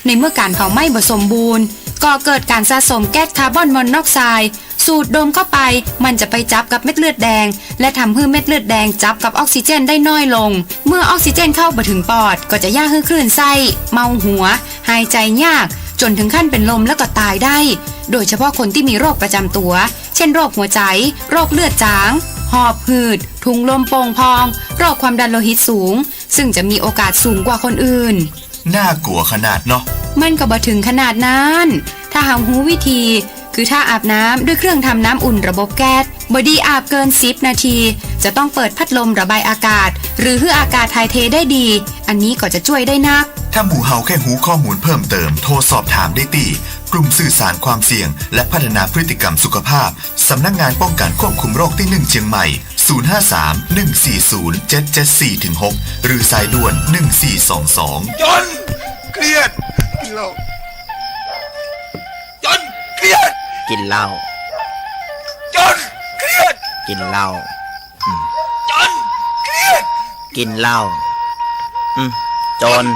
ในเมื่อการเผาไหม้บ่สมบูรณ์ก็เกิดการสะสมแก๊สคาร์บอนมอนอกไซด์สูดดมเข้าไปมันจะไปจับกับเม็ดเลือดแดงและทำให้เม็ดเลือดแดงจับกับออกซิเจนได้น้อยลงเมื่อออกซิเจนเข้าไปถึงปอดก็จะย่าให้คลื่นไส้เมาหัวหายใจยากจนถึงขั้นเป็นลมแล้วก็ตายได้โดยเฉพาะคนที่มีโรคประจำตัวเช่นโรคหัวใจโรคเลือดจางหอบหืดถุงลมโป่งพองโรคความดันโลหิตสูงซึ่งจะมีโอกาสสูงกว่าคนอื่น
น่ากลัวขนาดเนาะ
มันก็บ่ถึงขนาดนั้นถ้าหารู้วิธีคือถ้าอาบน้ำด้วยเครื่องทำน้ำอุ่นระบบแก๊สบอดี้อาบเกิน10นาทีจะต้องเปิดพัดลมระบายอากาศหรือให้อากาศถ่ายเทได้ดีอันนี้ก็จะช่วยได้นัก
ถ้าหมู่เฮาแค่หูข้อมูลเพิ่มเติมโทรสอบถามได้ที่กลุ่มสื่อสารความเสี่ยงและพัฒนาพฤติกรรมสุขภาพสำนักงานป้องกันควบคุมโรคที่1เชียงใหม่053-140-774-6หรือสายด่วน1422
จนเครียดกินเหล้าจนเครียด
กินเหล้า
จนเครียด
กินเหล้า
จนเครียด
กินเหล้าจน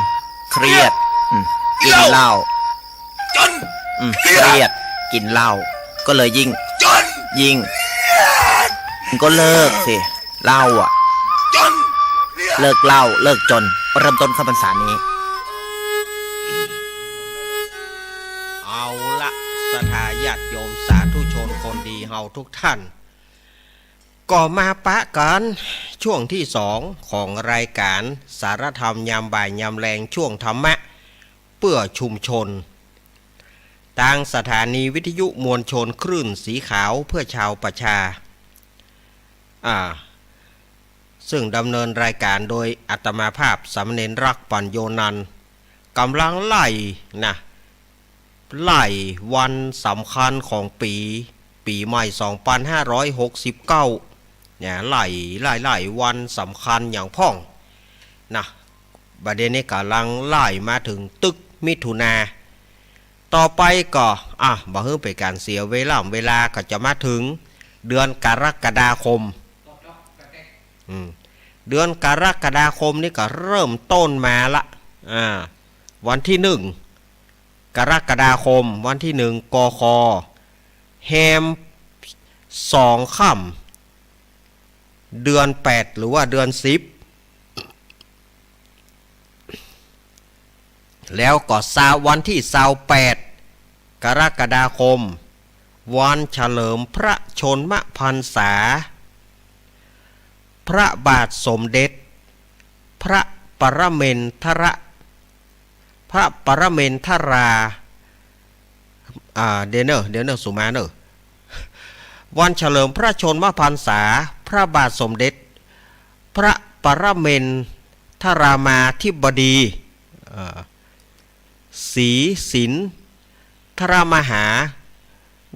เครียดกินเหล้า
จน
เครียดกินเหล้าก็เลยยิ่งก็เลิกสิเหล้าอ่ะ
จน
เลิกเหล้าเลิกจนเริ่มต้นเข้าพรรษานี้
เอาละศรัทธาญาติโยมสาธุชนคนดีเฮาทุกท่านก็มาปะกันช่วงที่2ของรายการสารธรรมยามบ่ายยามแรงช่วงธรรมะเพื่อชุมชนทางสถานีวิทยุมวลชนคลื่นสีขาวเพื่อชาวประชาซึ่งดำเนินรายการโดยอาตมาภาพสามเณรรักปัญโยนันท์กำลังไล่วันสำคัญของปีใหม่2569เนี่ยไล่วันสำคัญอย่างพ่องนะประเด็นนี้กำลังไล่มาถึงตึกมิถุนาต่อไปก็บ่ฮื้อเป็นการเสียเวลาก็จะมาถึงเดือนกรกฎาคมเดือนกรกฎาคมนี่ก็เริ่มต้นมาละวันที่1กรกฎาคมวันที่1กคแฮม2ค่ำเดือน8หรือว่าเดือน10แล้วก็วันที่28กรกฎาคมวันเฉลิมพระชนมพรรษาพระบาทสมเด็จพระปรเมนทราเดี๋ยวสุมาเนอะวันเฉลิมพระชนมพรรษาพระบาทสมเด็จพระปรเมนทรามาธิบดีศรีสินทรมหา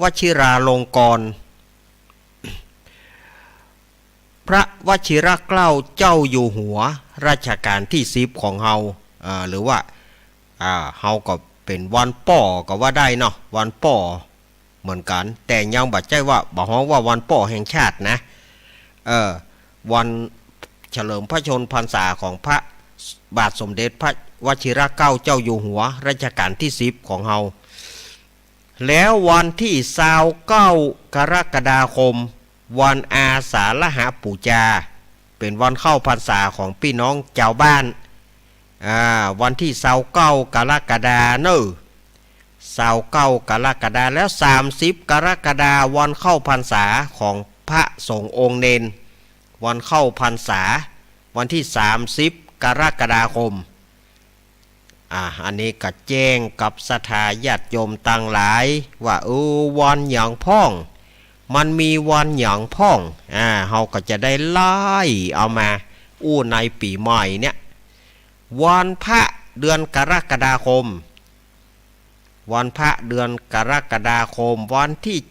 วชิราลงกรณ์พระวชิรเกล้าเจ้าอยู่หัวรัชกาลที่10ของเฮาหรือว่าเฮาก็เป็นวันป่อก็ว่าได้เนาะวันป่อเหมือนกันแต่ยังบัดใจว่าบ่ฮ้องว่าวันป่อแห่งชาตินะวันเฉลิมพระชนมพรรษาของพระบาทสมเด็จพระวชิรเกล้าเจ้าอยู่หัวรัชกาลที่10ของเฮาแล้ววันที่29กรกฎาคมวันอาสาฬหปูจา เป็นวันเข้าพรรษาของพี่น้องชาวบ้านวันที่29กรกฎาคม29กรกฎาคมแล้ว30กรกฎาคมวันเข้าพรรษาของพระสงฆ์องค์เนนวันเข้าพรรษาวันที่30กรกฎาคมอันนี้ก็แจ้งกับศรัทธาญาติโยมต่างหลายว่าวันหยังพ่องมันมีวันหยังพ่องเฮาก็จะได้ไล่เอามาในปีใหม่เนี่ยวันพระเดือนกรกฎาคมวันพระเดือนกรกฎาคมวันที่7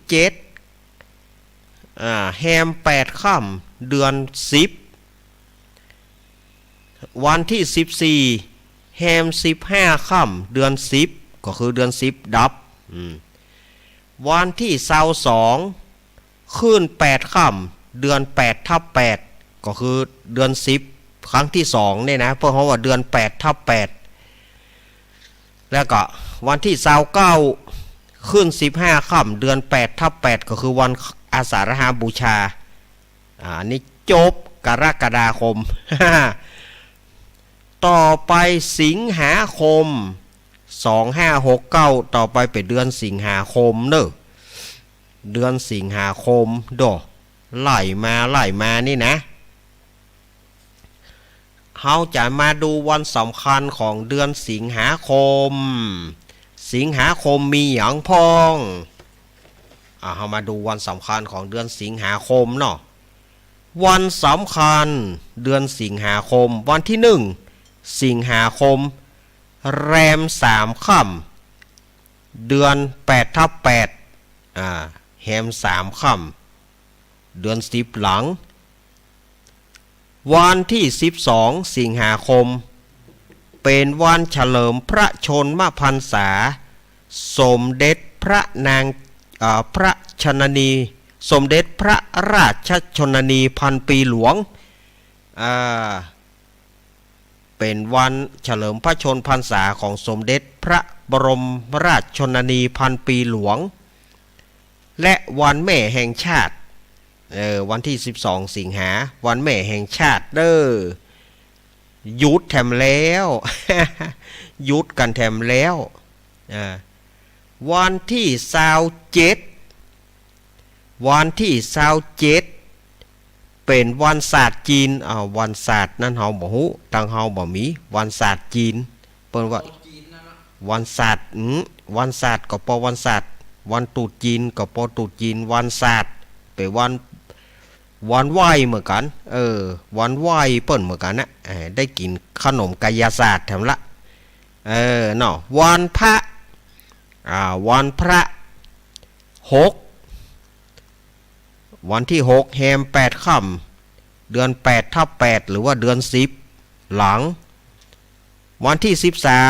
แฮม8ค่ำเดือน10วันที่14แฮม15ค่ำเดือน10ก็คือเดือน10ดับวันที่22ขึ้น8ค่ำเดือน8/8ก็คือเดือน10ครั้งที่2เนี่ยนะเพราะว่าเดือน8/8แล้วก็วันที่29ขึ้น15ค่ำเดือน8/8ก็คือวันอาสาฬหบูชาอันนี้จบกรกฎาคม ต่อไปสิงหาคม2569ต่อไปเป็นเดือนสิงหาคมเนอะเดือนสิงหาคมไล่มานี่นะเราจะมาดูวันสำคัญของเดือนสิงหาคมสิงหาคมมีหยังพองเรามาดูวันสำคัญของเดือนสิงหาคมเนาะวันสำคัญเดือนสิงหาคมวันที่1สิงหาคมแรม3ค่ำเดือน8/8แฮม3ค่ำเดือน10หลังวันที่12สิงหาคมเป็นวันเฉลิมพระชนมพรรษาสมเด็จพระนางพระชนนีสมเด็จพระราชชนนีพันปีหลวงเป็นวันเฉลิมพระชนมพรรษาของสมเด็จพระบรมราชชนนีพันปีหลวงและวันแม่แห่งชาติวันที่12สิงหาวันแม่แห่งชาติหยุดแถมแล้ว หยุดกันแถมแล้ววันที่27วันที่27เป็นวันศาสตร์จีนวันศาสตร์นั้นเฮาบ่ฮู้ตังเฮาบ่มีวันศาสตร์จีนเปิ้นว่าวันศาสตร์วันศาสตร์ก็ปอวันศาสตร์วันตรุษจีนก็ปอตรุษจีนวันศาสตร์เป็นวันไหว้เหมือนกันวันไหว้เปิ้นเหมือนกันนะได้กินขนมกายศาสตร์แถมละเนาะวันพระวันที่6แฮม8ค่ำเดือน8/8หรือว่าเดือน10หลังวันที่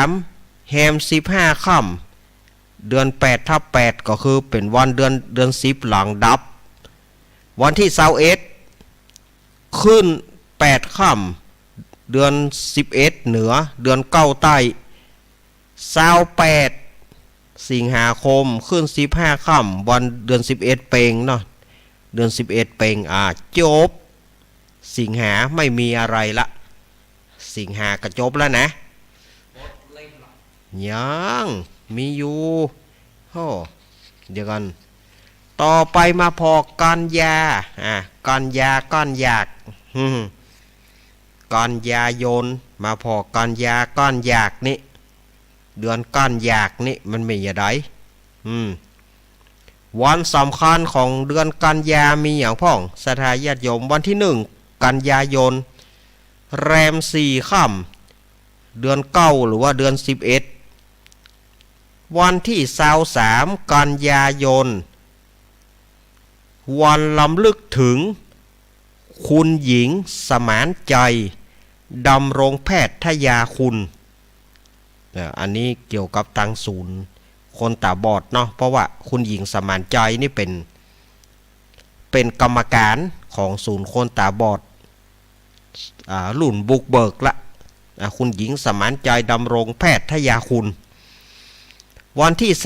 13แฮม15ค่ำเดือน8/8ก็คือเป็นวันเดือน10หลังดับวันที่21ขึ้น8ค่ำเดือน11เหนือเดือน9ใต้28สิงหาคมขึ้น15ค่ำวันเดือน11เพ็งเนาะเดือน11เพ็งจบสิงหาไม่มีอะไรละสิงหาก็จบแล้วนะยังมีอยู่เดี๋ยวกันต่อไปมาพอกันยากันยาก้อนยากกันยายนมาพอกันยาก้อนยากนี่เดือนก้อนยากนี่มันมีอย่างไรวันสำคัญของเดือนกันยามีอย่างพ่องศรัทธาญาติโยมวันที่1กันยายนแรม4ค่ำเดือน9หรือว่าเดือน11วันที่23กันยายนวันลำลึกถึงคุณหญิงสมานใจดำรงแพทยาคุณอันนี้เกี่ยวกับทางศูนย์คนตาบอดเนาะเพราะว่าคุณหญิงสมานใจนี่เป็นกรรมการของศูนย์คนตาบอดรุ่นบุกเบิกละคุณหญิงสมานใจดำรงแพทยาคุณวันที่25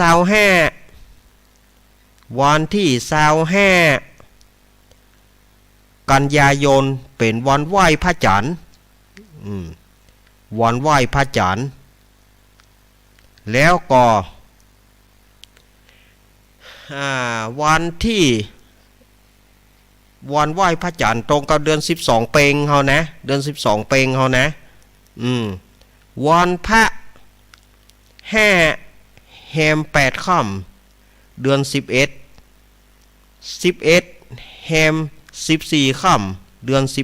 กันยายนเป็นวันไหว้พระจันทร์วันไหว้พระจันทร์แล้วก็วันที่วันไหว้พระจันทร์ตรงกับเดือน12เปงเฮานะเดือน12เปงเฮานะวันพระ5แฮม8ค่ำเดือน11แฮม14ค่ำเดือน19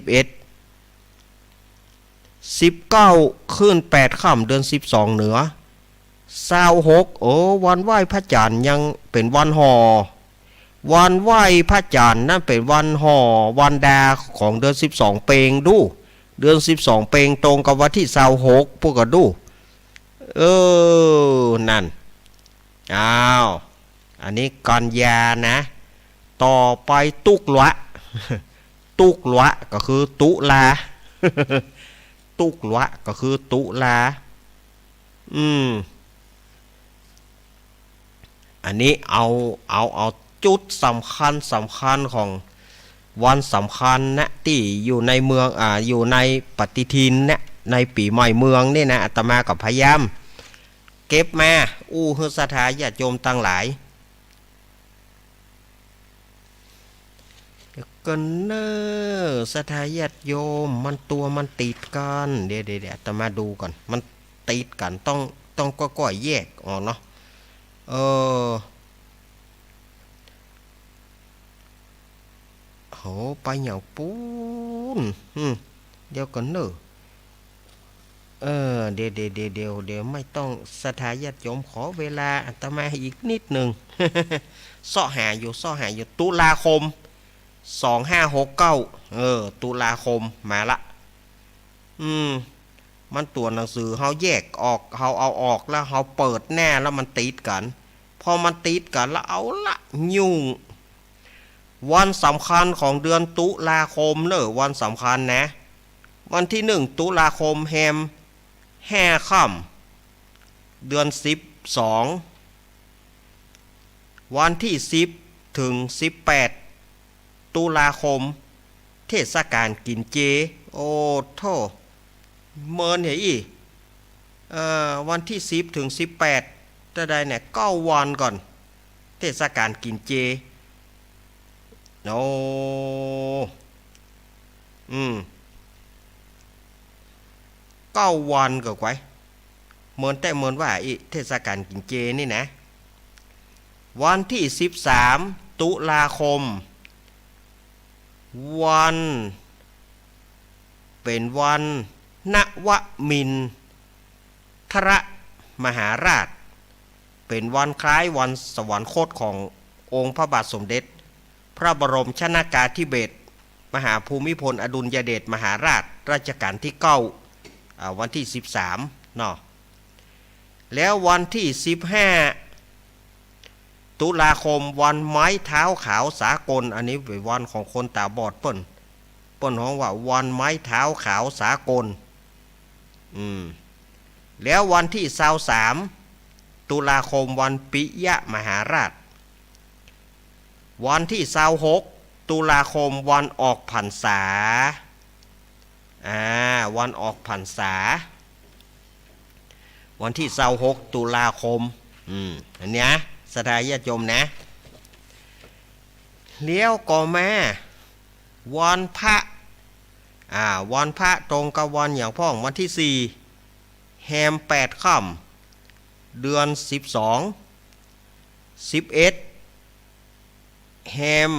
ขึ้น8ค่ำเดือน12เหนือ26วันไหว้พระจันทร์ยังเป็นวันห่อวันไหว้พระจันทร์นั่นเป็นวันห่อวันดาของเดือน12เปงดูเดือน12เปงตรงกับวันที่26พวกก็ดูนั่นอ้าวอันนี้กันยานะต่อไปตุกละตุกละก็คือตุลาตุกละก็คือตุลาอันนี้เอาจุดสำคัญของวันสำคัญนะที่อยู่ในเมืองอยู่ในปฏิทินนะในปีใหม่เมืองนี่นะอาตมากับพยายามเก็บมาฮือสถาญาติโยมตั้งหลายกันเนอสถาญาติโยมมันติดกันเดี๋ยวอาตมาดูก่อนมันติดกันต้องก็แยกออกเนาะโหไปอย่างปูนเดี๋ยวก่อนเนอะเดี๋ยวไม่ต้องสถาญาติโยมขอเวลาอาตมาอีกนิดหนึ่ง ซ่อหาอยู่ตุลาคม2569ตุลาคมมาละมันตัวหนังสือเฮาแยกออกเฮาเอาออกแล้วเฮาเปิดแน่แล้วมันติดกันพอมันติดกันแล้วเอาละยุ่งวันสำคัญของเดือนตุลาคมเนอะวันสำคัญนะวันที่1ตุลาคมแฮม5ค่ำเดือน12วันที่10ถึง18ตุลาคมเทศกาลกินเจโอ้โธ่เมินเหรออีวันที่10ถึง18จะได้เนี่ย9วันก่อนเทศกาลกินเจโอ้9วันก็ไว้เมินว่าอีเทศกาลกินเจนี่นะวันที่13ตุลาคมวันเป็นวันนวมินทรมหาราชเป็นวันคล้ายวันสวรรคตขององค์พระบาทสมเด็จพระบรมชนกาธิเบศรมหาภูมิพลอดุลยเดชมหาราชรัชกาลที่9วันที่13เนาะแล้ววันที่15ตุลาคมวันไม้เท้าขาวสากลอันนี้เป็นวันของคนตาบอดเปิ้นฮ้องว่าวันไม้เท้าขาวสากลแล้ววันที่23ตุลาคมวันปิยมหาราชวันที่26ตุลาคมวันออกพรรษาวันออกพรรษาวันที่26ตุลาคมอันเนี้ยสถาญาติโยมนะเลี้ยวก็มาวันพระวันพระตรงกับวันอย่างพ่องวันที่4แฮม8ค่ำเดือน12 11แฮม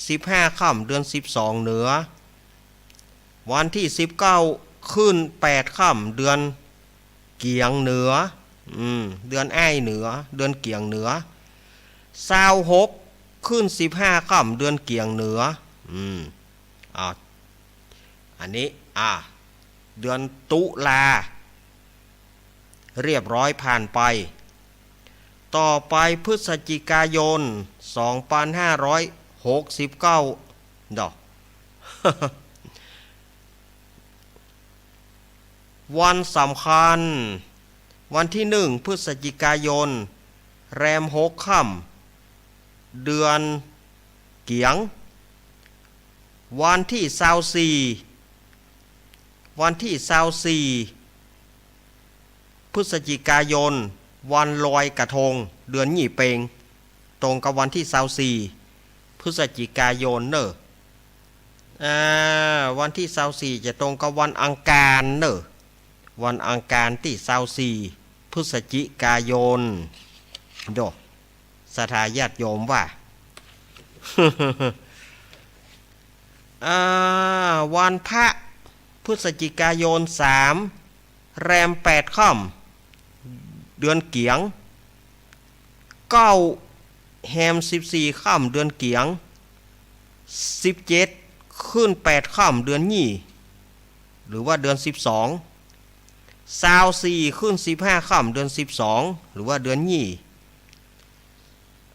15ค่ำเดือน12เหนือวันที่19ขึ้น8ค่ำเดือนเกียงเหนือเดือนอ้ายเหนือเดือนเกียงเหนือ26ขึ้น15ค่ำเดือนเกียงเหนืออันนี้เดือนตุลาเรียบร้อยผ่านไปต่อไปพฤศจิกายน2569ดอก วันสำคัญวันที่1พฤศจิกายนแรม6ค่ำเดือนเกียง วันที่24พฤศจิกายนวันลอยกระทงเดือนยี่เปงตรงกับวันที่24พฤศจิกายนเนอะวันที่24จะตรงกับวันอังคารเนอะวันอังคารที่24พฤศจิกายนโดสถาญาติโยมว่า วันพระพฤศจิกายน3แรม8ค่ำเดือนเกียง9แฮม14ค่ำเดือนเกียง17ขึ้น8ค่ำเดือนยี่หรือว่าเดือน12 24ขึ้น15ค่ำเดือน12หรือว่าเดือนยี่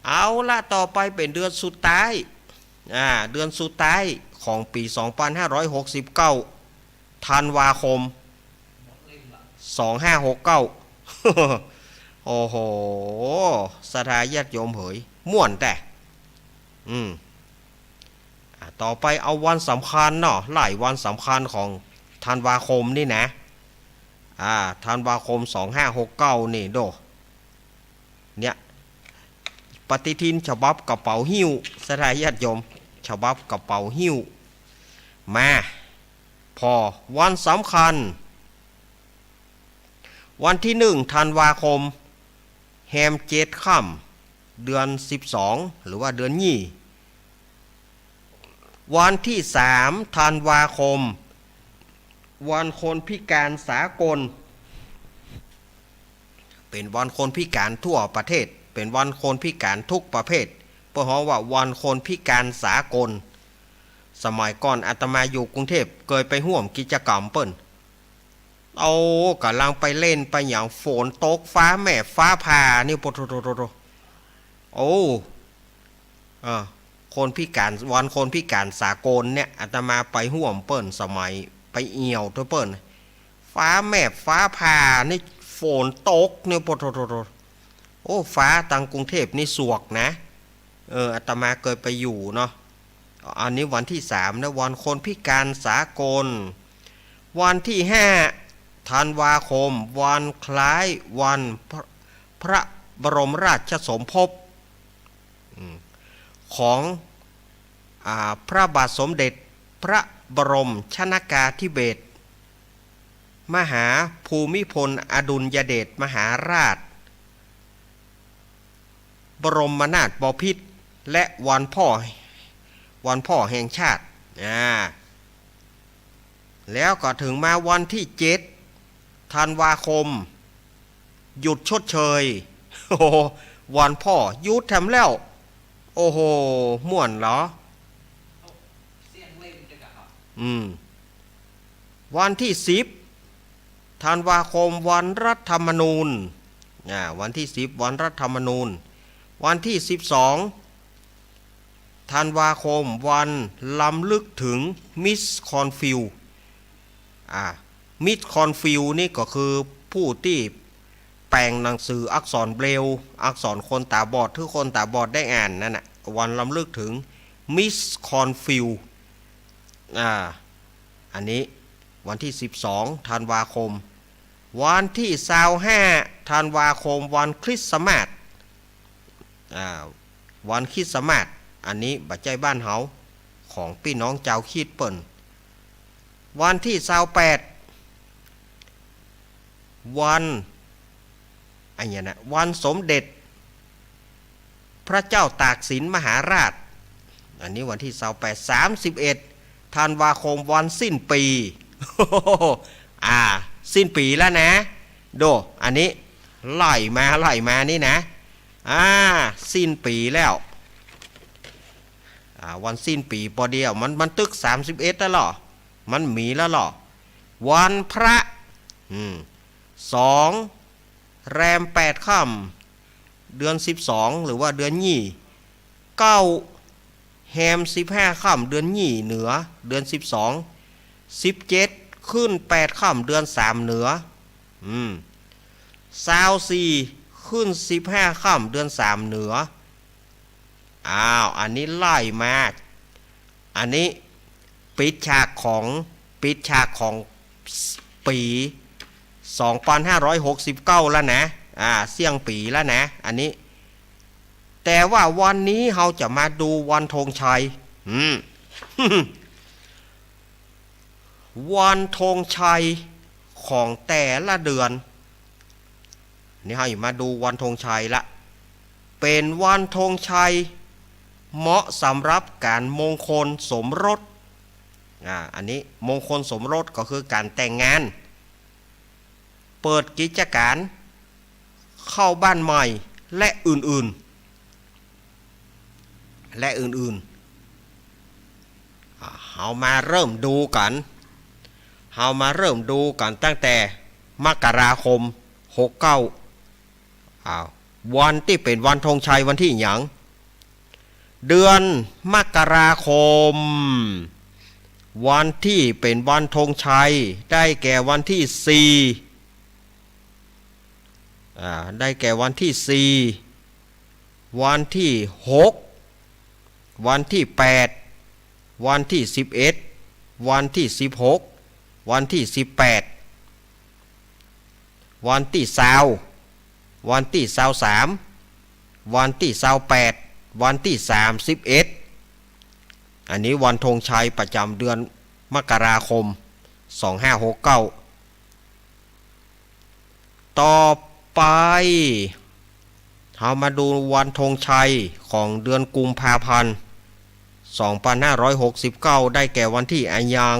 เอาละต่อไปเป็นเดือนสุดท้ายเดือนสุดท้ายของปี2569ธันวาคม2569โอ้โหสถาญาติโยมเหยม่วนแต่ต่อไปเอาวันสำคัญเนาะหลายวันสำคัญของธันวาคมนี่นะธันวาคม2569นี่โดเนี่ยปฏิทินฉบับกระเป๋าหิ้วสถาญาติโยมฉบับกระเป๋าหิ้วมาพอวันสำคัญวันที่1ธันวาคมแฮม7ค่ำเดือน12หรือว่าเดือนยี่วันที่3ธันวาคมวันคนพิการสากลเป็นวันคนพิการทั่วประเทศเป็นวันคนพิการทุกประเภทเพราะว่าวันคนพิการสากลสมัยก่อนอาตมาอยู่กรุงเทพเคยไปร่วมกิจกรรมเปิ้นเอากำลังไปเล่นไปอย่างฝนตกฟ้าแม่ฟ้าผ่านี่ปโตโอ้คนพิการวันคนพิการสากลเนี่ยอาตมาไปร่วมเปิ้นสมัยไปเอี่ยวตัวเปิ้นฟ้าแม่ฟ้าผ่านี่ฝนตกนี่ปโตโอ้ฟ้าตังกรุงเทพนี่สวกนะอาตมาเคยไปอยู่เนาะอันนี้วันที่3นะวันคนพิการสากลวันที่5ธันวาคมวันคล้ายวันพระบรมราชสมภพของพระบาทสมเด็จพระบรมชนกาธิเบศรมหาภูมิพลอดุลยเดชมหาราชบรมนาถบพิตรและวันพ่อแห่งชาติแล้วก็ถึงมาวันที่7ธันวาคมหยุดชดเชยวันพ่อหยุดทำแล้วโอ้โหม่วนเหรอวันที่10ธันวาคมวันรัฐธรรมนูญวันที่10วันรัฐธรรมนูญวันที่12ธันวาคมวันรำลึกถึงมิสคอนฟิลมิสคอนฟิลนี่ก็คือผู้ที่แปลงหนังสืออักษรเบรลล์อักษรคนตาบอดที่คนตาบอดได้อ่านนั่นน่ะวันรำลึกถึงมิสคอนฟิลอันนี้วันที่12ธันวาคมวันที่25ธันวาคมวันคริสต์มาสวันคริสต์มาสอันนี้บัดใจบ้านเฮาของพี่น้องเจ้าคิดเปิ่นวันที่28วันวันสมเด็จพระเจ้าตากสินมหาราชอันนี้วันที่31ธันวาคมวันสิ้นปีสิ้นปีแล้วนะโดอันนี้ไล่มานี่นะสิ้นปีแล้ววันสิ้นปีพอเดียวมันตึก31แล้วหรอมันมีแล้วหรอวันพระ2แรม8ค่ำเดือน12หรือว่าเดือนยี่9แฮม15ค่ำเดือนยี่เหนือเดือน12 17ขึ้น8ค่ำเดือน3เหนือ24ขึ้น15ค่ำเดือน3เหนืออันนี้ไล่มาอันนี้ ปิดฉากของปี2569แล้วนะเสี่ยงปีแล้วนะอันนี้แต่ว่าวันนี้เราจะมาดูวันธงชัย วันธงชัยของแต่ละเดือนนี่ให้มาดูวันธงชัยละเป็นวันธงชัยเหมาะสำหรับการมงคลสมรสอันนี้มงคลสมรสก็คือการแต่งงานเปิดกิจการเข้าบ้านใหม่และอื่นๆเรามาเริ่มดูกันตั้งแต่มกราคม69วันที่เป็นวันธงชัยวันที่หยังเดือนมกราคมวันที่เป็นวันธงชัยได้แก่วันที่4ได้แก่วันที่4วันที่6วันที่8วันที่11วันที่16วันที่18วันที่20วันที่23วันที่28วันที่31อันนี้วันธงชัยประจำเดือนมกราคม2569ต่อไปเรามาดูวันธงชัยของเดือนกุมภาพันธ์2569ได้แก่วันที่อะยัง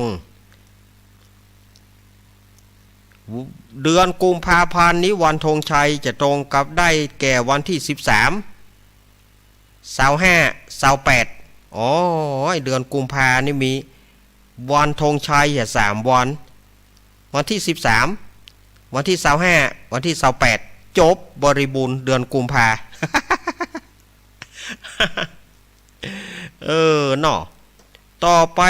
เดือนกุมภาพันธ์นี้วันธงชัยจะตรงกับได้แก่วันที่13 25 28เดือนกุมภานี่มีวันธงชัย3วันที่13วันที่25วันที่28จบบริบูรณ์เดือนกุมภา เนาะต่อไป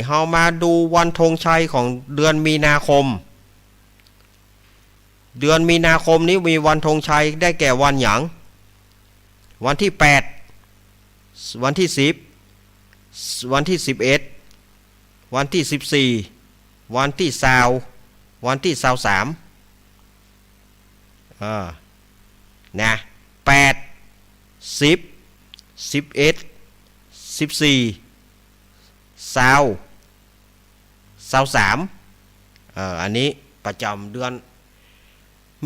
เรามาดูวันธงชัยของเดือนมีนาคมเดือนมีนาคมนี้มีวันธงชัยได้แก่วันหยังวันที่8วันที่10วันที่11วันที่14วันที่20วันที่23นะ8 10 11 14 23อันนี้ประจำเดือน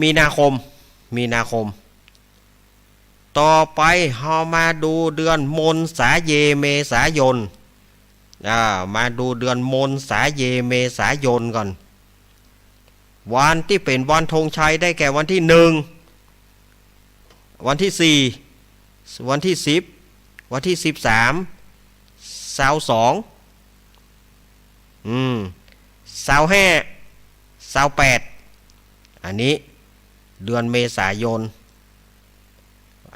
มีนาคมต่อไปเรามาดูเดือนมนสาเยเมษายนมาดูเดือนมนสาเยเมษายนก่อนวันที่เป็นวันธงชัยได้แก่วันที่1วันที่4วันที่10วันที่13 25 28อันนี้เดือนเมษายน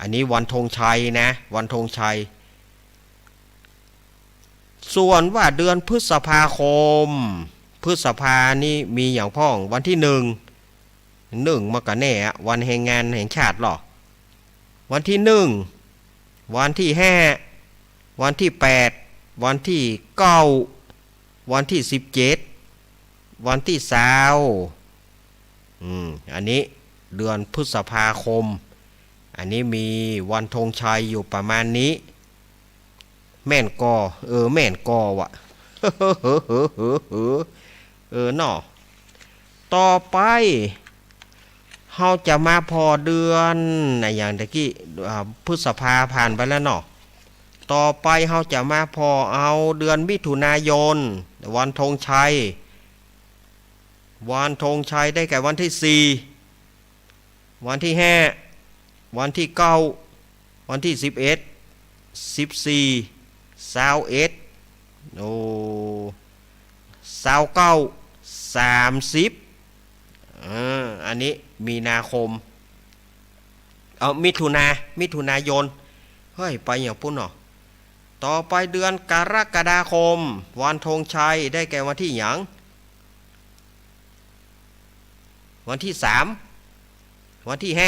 อันนี้วันธงชัยนะวันธงชัยส่วนว่าเดือนพฤษภาคมนี่มีอย่างพ่องวันที่1มกราคมวันแรงงานแห่งชาติหรอวันที่1วันที่5วันที่8วันที่9วันที่17วันที่20อันนี้เดือนพฤษภาคมอันนี้มีวันธงชัยอยู่ประมาณนี้แม่นกอแม่นกอวะ เนาะต่อไปเราจะมาพอเดือนอย่างตะกี้พฤษภาผ่านไปแล้วเนาะต่อไปเราจะมาพอเอาเดือนมิถุนายนวันธงชัยได้แก่วันที่4วันที่5วันที่9วันที่11 14 21 29 30อันนี้มีนาคมมิถุนายนเฮ้ยไปอย่างปุ่นเนาะต่อไปเดือนกรกฎาคมวันธงชัยได้แก่วันที่หยังวันที่3วันที่5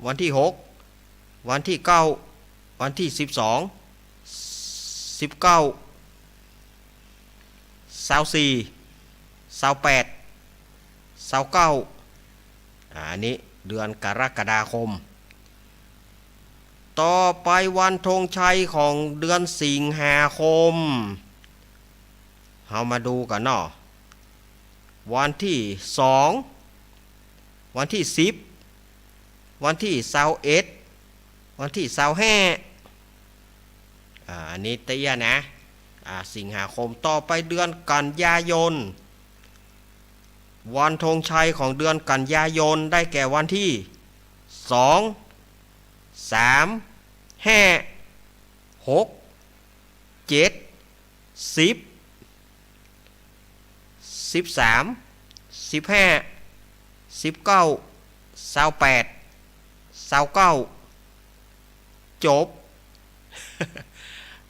วันที่6วันที่9วันที่12 19 24 28 29อันนี้เดือนกรกฎาคมต่อไปวันธงชัยของเดือนสิงหาคมเรามาดูกันเนาะวันที่2วันที่10วันที่21วันที่25อันนี้เตี้ยนะสิงหาคมต่อไปเดือนกันยายนวันธงชัยของเดือนกันยายนได้แก่วันที่2 3 5 6 7 10 13 15 19 28 29จบ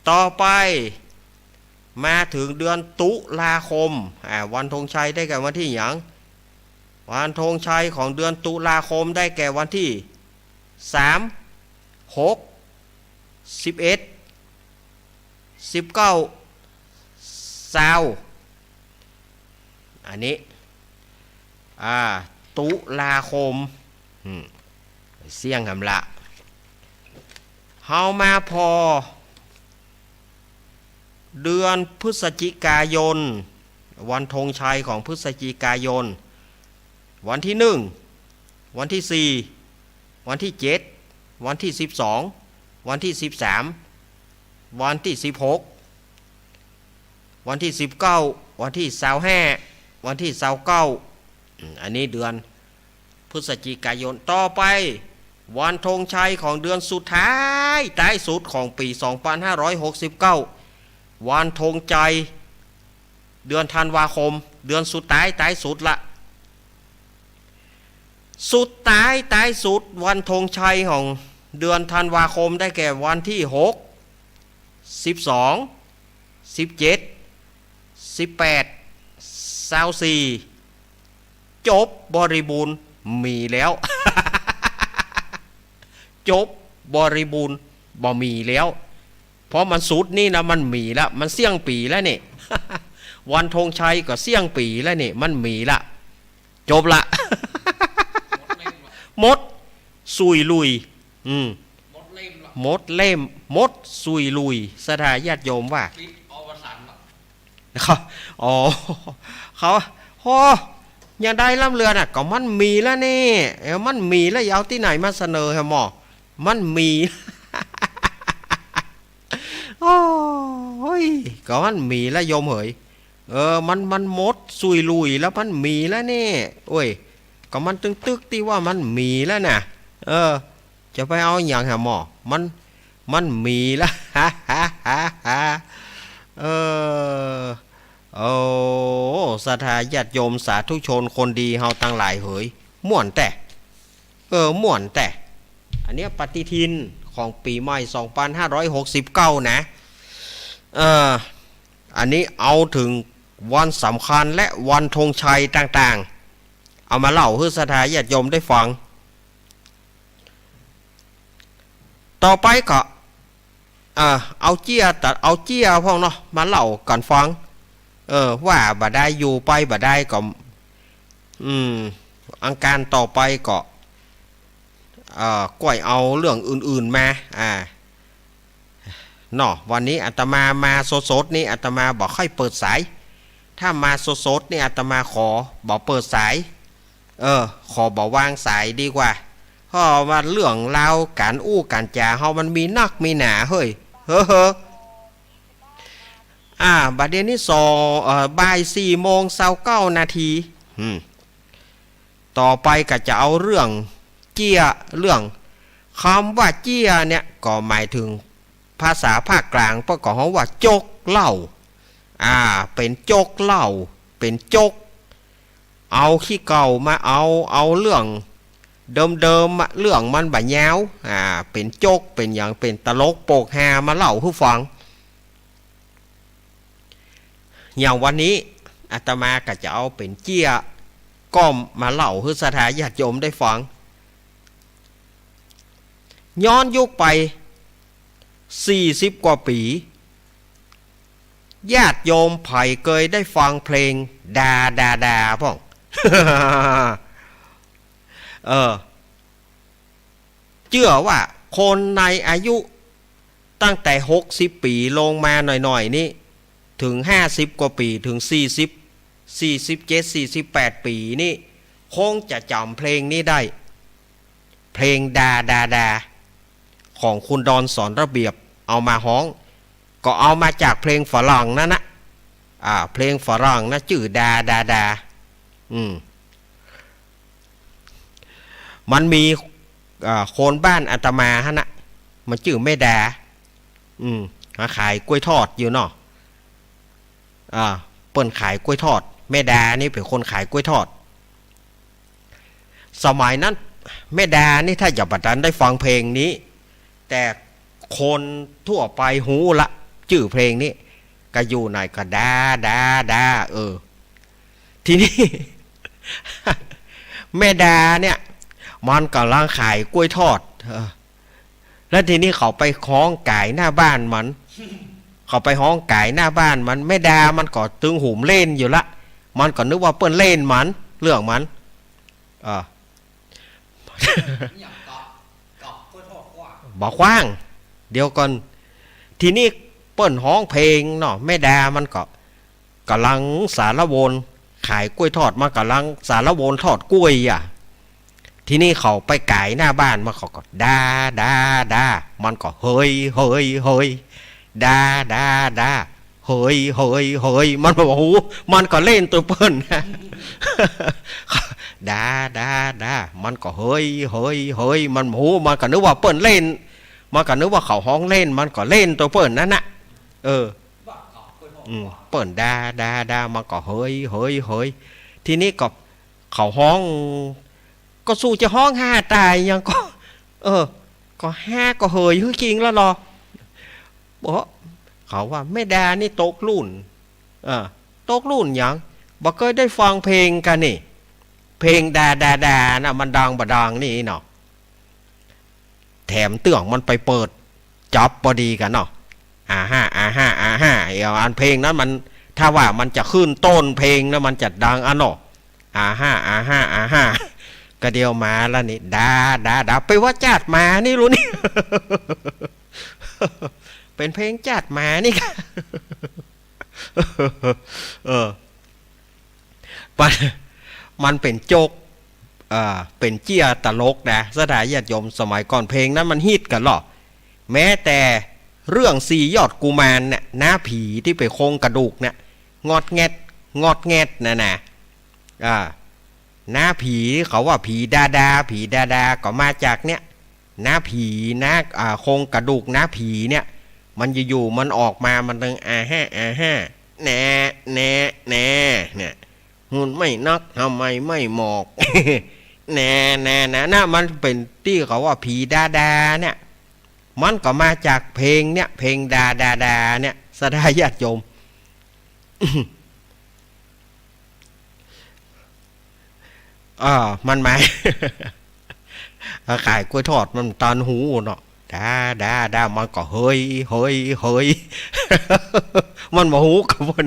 ต่อไปมาถึงเดือนตุลาคมวันธงชัยได้แก่วันที่หยังวันธงชัยของเดือนตุลาคมได้แก่วันที่3 6 11 19 20อันนี้ตุลาคมเสี่ยงหำละเฮามาพอเดือนพฤศจิกายนวันธงชัยของพฤศจิกายนวันที่1วันที่4วันที่7วันที่12วันที่13วันที่16วันที่19วันที่25วันที่29อันนี้เดือนพฤศจิกายนต่อไปวันธงชัยของเดือนสุดท้ายท้ายสุดของปี2569วันธงชัยเดือนธันวาคมเดือนสุดท้ายสุดละสุดท้ายสุดวันธงชัยของเดือนธันวาคมได้แก่วันที่6 12 17 18 24จบบริบูรณ์มีแล้ว จบบริบูรณ์บ่มีแล้วเพราะมันสุดนี่นะมันมีแล้วมันเสี่ยงปีแล้วนี่ วันธงชัยก็เสี่ยงปีแล้วนี่มันมีละจบละ หมดสุยลุยหมดเล่มหมดสุยลุยสถาญาติโยมว่าเขายังได้ล่ำเรือน่ะก็มันมีแล้วนี่มันมีแล้วเอาที่ไหนมาเสนอให้หมอมันมี โอ้ยก็มันมีแล้วโยมเหยมันหมดสุยลุยแล้วมันมีแล้วนี่โอ้ยก็มันตึกที่ว่ามันมีแล้วน่ะจะไปเอาอย่างหาหมอมันมีแล้ว โอ้ศรัทธาญาติโยมสาธุชนคนดีเฮาตั้งหลายเหยม่วนแต่ม่วนแต่อันนี้ปฏิทินของปีใหม่2569นะอันนี้เอาถึงวันสำคัญและวันธงชัยต่างๆเอามาเล่าให้ศรัทธาญาติโยมได้ฟังต่อไปก็เอาเจี้ยพ่องเนาะมาเล่ากันฟังว่าบ่ได้อยู่ไปบ่ได้ก็อังการต่อไปก็ก้อยเอาเรื่องอื่นๆมาเนาะวันนี้อาตมาสดๆนี่อาตมาบอกค่อยเปิดสายถ้ามาสดๆนี่อาตมาขอบอกเปิดสายขอบอกวางสายดีกว่าเพราะว่าเรื่องราวการการจาเฮามันมีนักมีหนาเฮ้ยบัดเดี๋ยวนี้บ่าย4:29 นาทีต่อไปก็จะเอาเรื่องเจี้ยเรื่องคำว่าเจี้ยเนี่ยก็หมายถึงภาษาภาคกลางประกอบว่าจกเหล้าเป็นจกเหล้าเป็นจกเอาขี้เก่ามาเอาเรื่องเดิมเรื่องมันบ่ยาวเป็นจกเป็นอย่างเป็นตลกโปกฮามาเล่าให้ฟังอย่างวันนี้อาตมาก็จะเอาเป็นเจี้ยก้อมมาเล่าให้ศรัทธาญาติโยมได้ฟังย้อนยุคไป40 กว่าปี ญาติโยมไผ่เคยได้ฟังเพลงดาดาดาพ่อง เชื่อว่าคนในอายุตั้งแต่60 ปีลงมาหน่อยๆนี่ถึง50 กว่าปีถึง47 48 ปีนี่คงจะจำเพลงนี้ได้เพลงดาดาดาของคุณดอนสอนระเบียบเอามาฮ้องก็เอามาจากเพลงฝรั่งนั่นนะเพลงฝรั่งนะชื่อดาดาดามันมีโคนบ้านอาตมาฮะนะมันชื่อแม่ดาขายกล้วยทอดอยู่เนาะเปิ้นขายกล้วยทอดแม่ดานี่เป็นคนขายกล้วยทอดสมัยนั้นแม่ดานี่ถ้าอย่าบัดนั้นได้ฟังเพลงนี้แต่คนทั่วไปหูละชื่อเพลงนี้ก็อยู่ไหนก็ดาดาดาทีนี้ แม่ดาเนี่ยมันกำลังขายกล้วยทอดแล้วทีนี้เขาไปคล้องไก่หน้าบ้านมันเขาไปห้องไก่หน้าบ้านมันแม่ดามันก็ตึงหูมเล่นอยู่ละมันก็นึกว่าเปิ้นเล่นมันเรื่องมันบอกว่างเดี๋ยวก่อนทีนี้เปิ้นห้องเพลงเนาะแม่ดามันก็กำลังสารวนขายกล้วยทอดมากำลังสารวนทอดกล้วยทีนี้เขาไปไก่หน้าบ้านมาเขาก็ดาดาดามันก็เฮ้ยเฮ้ยเฮ้ยดาดาดาเฮ้ยเฮ้ยเฮ้ยมันบอกหูมันก็เล่นตัวเปิ้นนะ ดาดาดามันก็เฮ้ยเฮ้ยเฮ้ยมันหูมันก็นึกว่าเปิ้นเล่นมันก็นึกว่าเขาห้องเล่นมันก็เล่นตัวเปิ้นนั่นน่ะเปิ้นดาดาดามันก็เฮ้ยเฮ้ยเฮ้ยทีนี้ก็เขาห้องก็สู้จะห้องห้าตายยังก็ห้าก็เฮยคือจริงแล้วหรอบอกเขาว่าแม่ดานี่ตกรุ่นตกรุ่นยังบอกเคยได้ฟังเพลงกันนี่เพลงดาดาดานะมันดังบะดังนี่เนาะแถมเตื่องมันไปเปิดจับพอดีกันเนาะอันเพลงนั้นมันถ้าว่ามันจะขึ้นต้นเพลงแล้วมันจะดังเนาะก็เดียวมาแล้วนี่ดาดาดาไปว่าจาดมานี่รู้นี่ เป็นเพลงจาดมานี่ค่ะ มันเป็นโจกเป็นเจี้ยตลกนะสถานญาติโยมสมัยก่อนเพลงนั้นมันฮิตกันหรอแม้แต่เรื่องสี่ยอดกุมารเนี่ยหน้าผีที่ไปโครงกระดูกเนี่ยงอดแงดนะหน้าผีเขาว่าผีดาดาก็มาจากเนี่ยหน้าผีหน้าโครงกระดูกหน้าผีเนี่ยมันอยู่มันออกมามันตึงแน่เนี่ยหุ่นไม่นักทำไมไม่หมอก แน่นะมันเป็นที่เขาว่าผีดาเนี่ยมันก็มาจากเพลงเนี่ยเพลงดาเนี่ยสดาญาติโยม มันหมาย ขายกล้วยทอดมันตอนหูเนาะดามันก็เฮ้ย มันมาหูกับมัน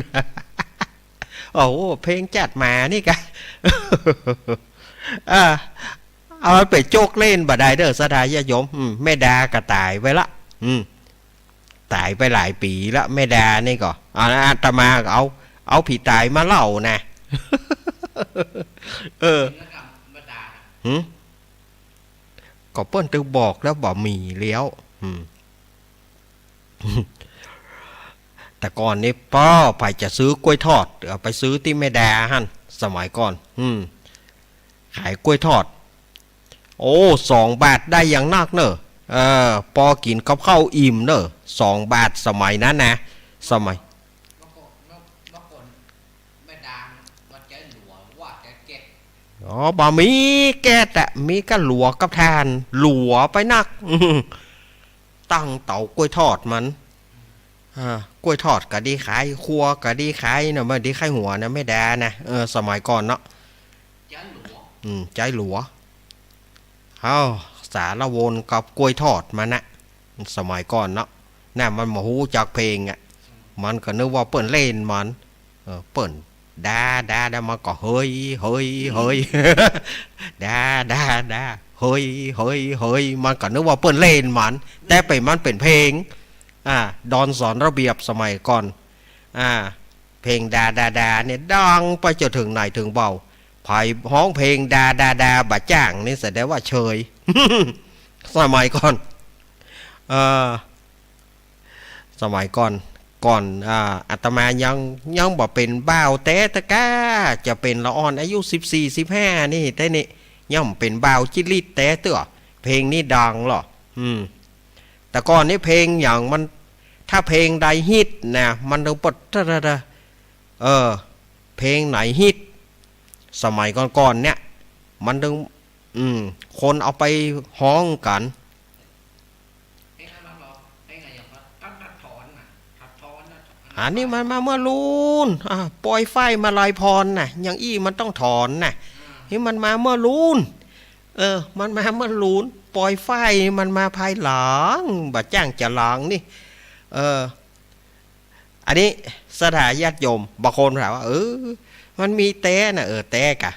โอ้เพลงจัดมานี่กัน เอาไปโจกเล่นบ่ได้เด้อสดายโยมแม่ดาก็ตายไปละตายไปหลายปีละแม่ดานี่ก็อาตมาเอาผีตายมาเล่านะ ก็เปิ้นตึกบอกแล้วบ่มีเลี้ยวแต่ก่อนนี้ป้อไปจะซื้อกล้วยทอดเอาไปซื้อที่แม่ดาฮั่นสมัยก่อนขายกล้วยทอดโอ้2 บาทได้อย่างนักเนอะพอกินกับข้าวอิ่มเนอะ2 บาทสมัยนั้นนะสมัยบ่ มีแก๊สอะมีก็หลัวกับทานหลัวไปนัก ตั้งเตากล้วยทอดมันกล้วยทอดก็ดีขายครัวก็ดีขายเนาะไม่ดีขายหัวนะไม่แดนะสมัยก่อนเนาะใจหลัวสารวนกับกล้วยทอดมานะสมัยก่อนเนาะน่ะมันมาหูจากเพลงอ่ะ มันก็นึกว่าเปิ้นเล่นมันเปิ้นด่ามันก็เฮ้ยด่าเฮ้ยมันก็นึกว่าเปิ้นเล่นมันแต่ไปมันเป็นเพลงดอนสอนระเบียบสมัยก่อนเพลงด่าเนี่ยดังไปจนถึงไหนถึงเบาไผ่ฮ้องเพลงด่าบะจ้างนี่แสดงว่าเชย สมัยก่อนสมัยก่อนอาตมายังบอกเป็นบ่าวแต่ตะก้าจะเป็นละอ่อนอายุ14-15นี่แต่นี่ย่อมเป็นบ่าวจิลิตแต่เตื้อเพลงนี้ดังหรอแต่ก่อนนี้เพลงอย่างมันถ้าเพลงใดฮิตนะมันต้องปดเพลงไหนฮิตสมัยก่อนเนี่ยมันต้องคนเอาไปฮ้องกันอันนี้มันมาเมื่อลูนปล่อยไฟมาลายพรน่ะอย่างอี้มันต้องถอนน่ะนี่มันมาเมื่อลูนมันมาเมื่อลูนปล่อยไฟมันมาภายหลังบะจ้างจะหลังนี่อันนี้สถาญาติโยมบางคนถามว่ามันมีแต่น่ะแต่กะ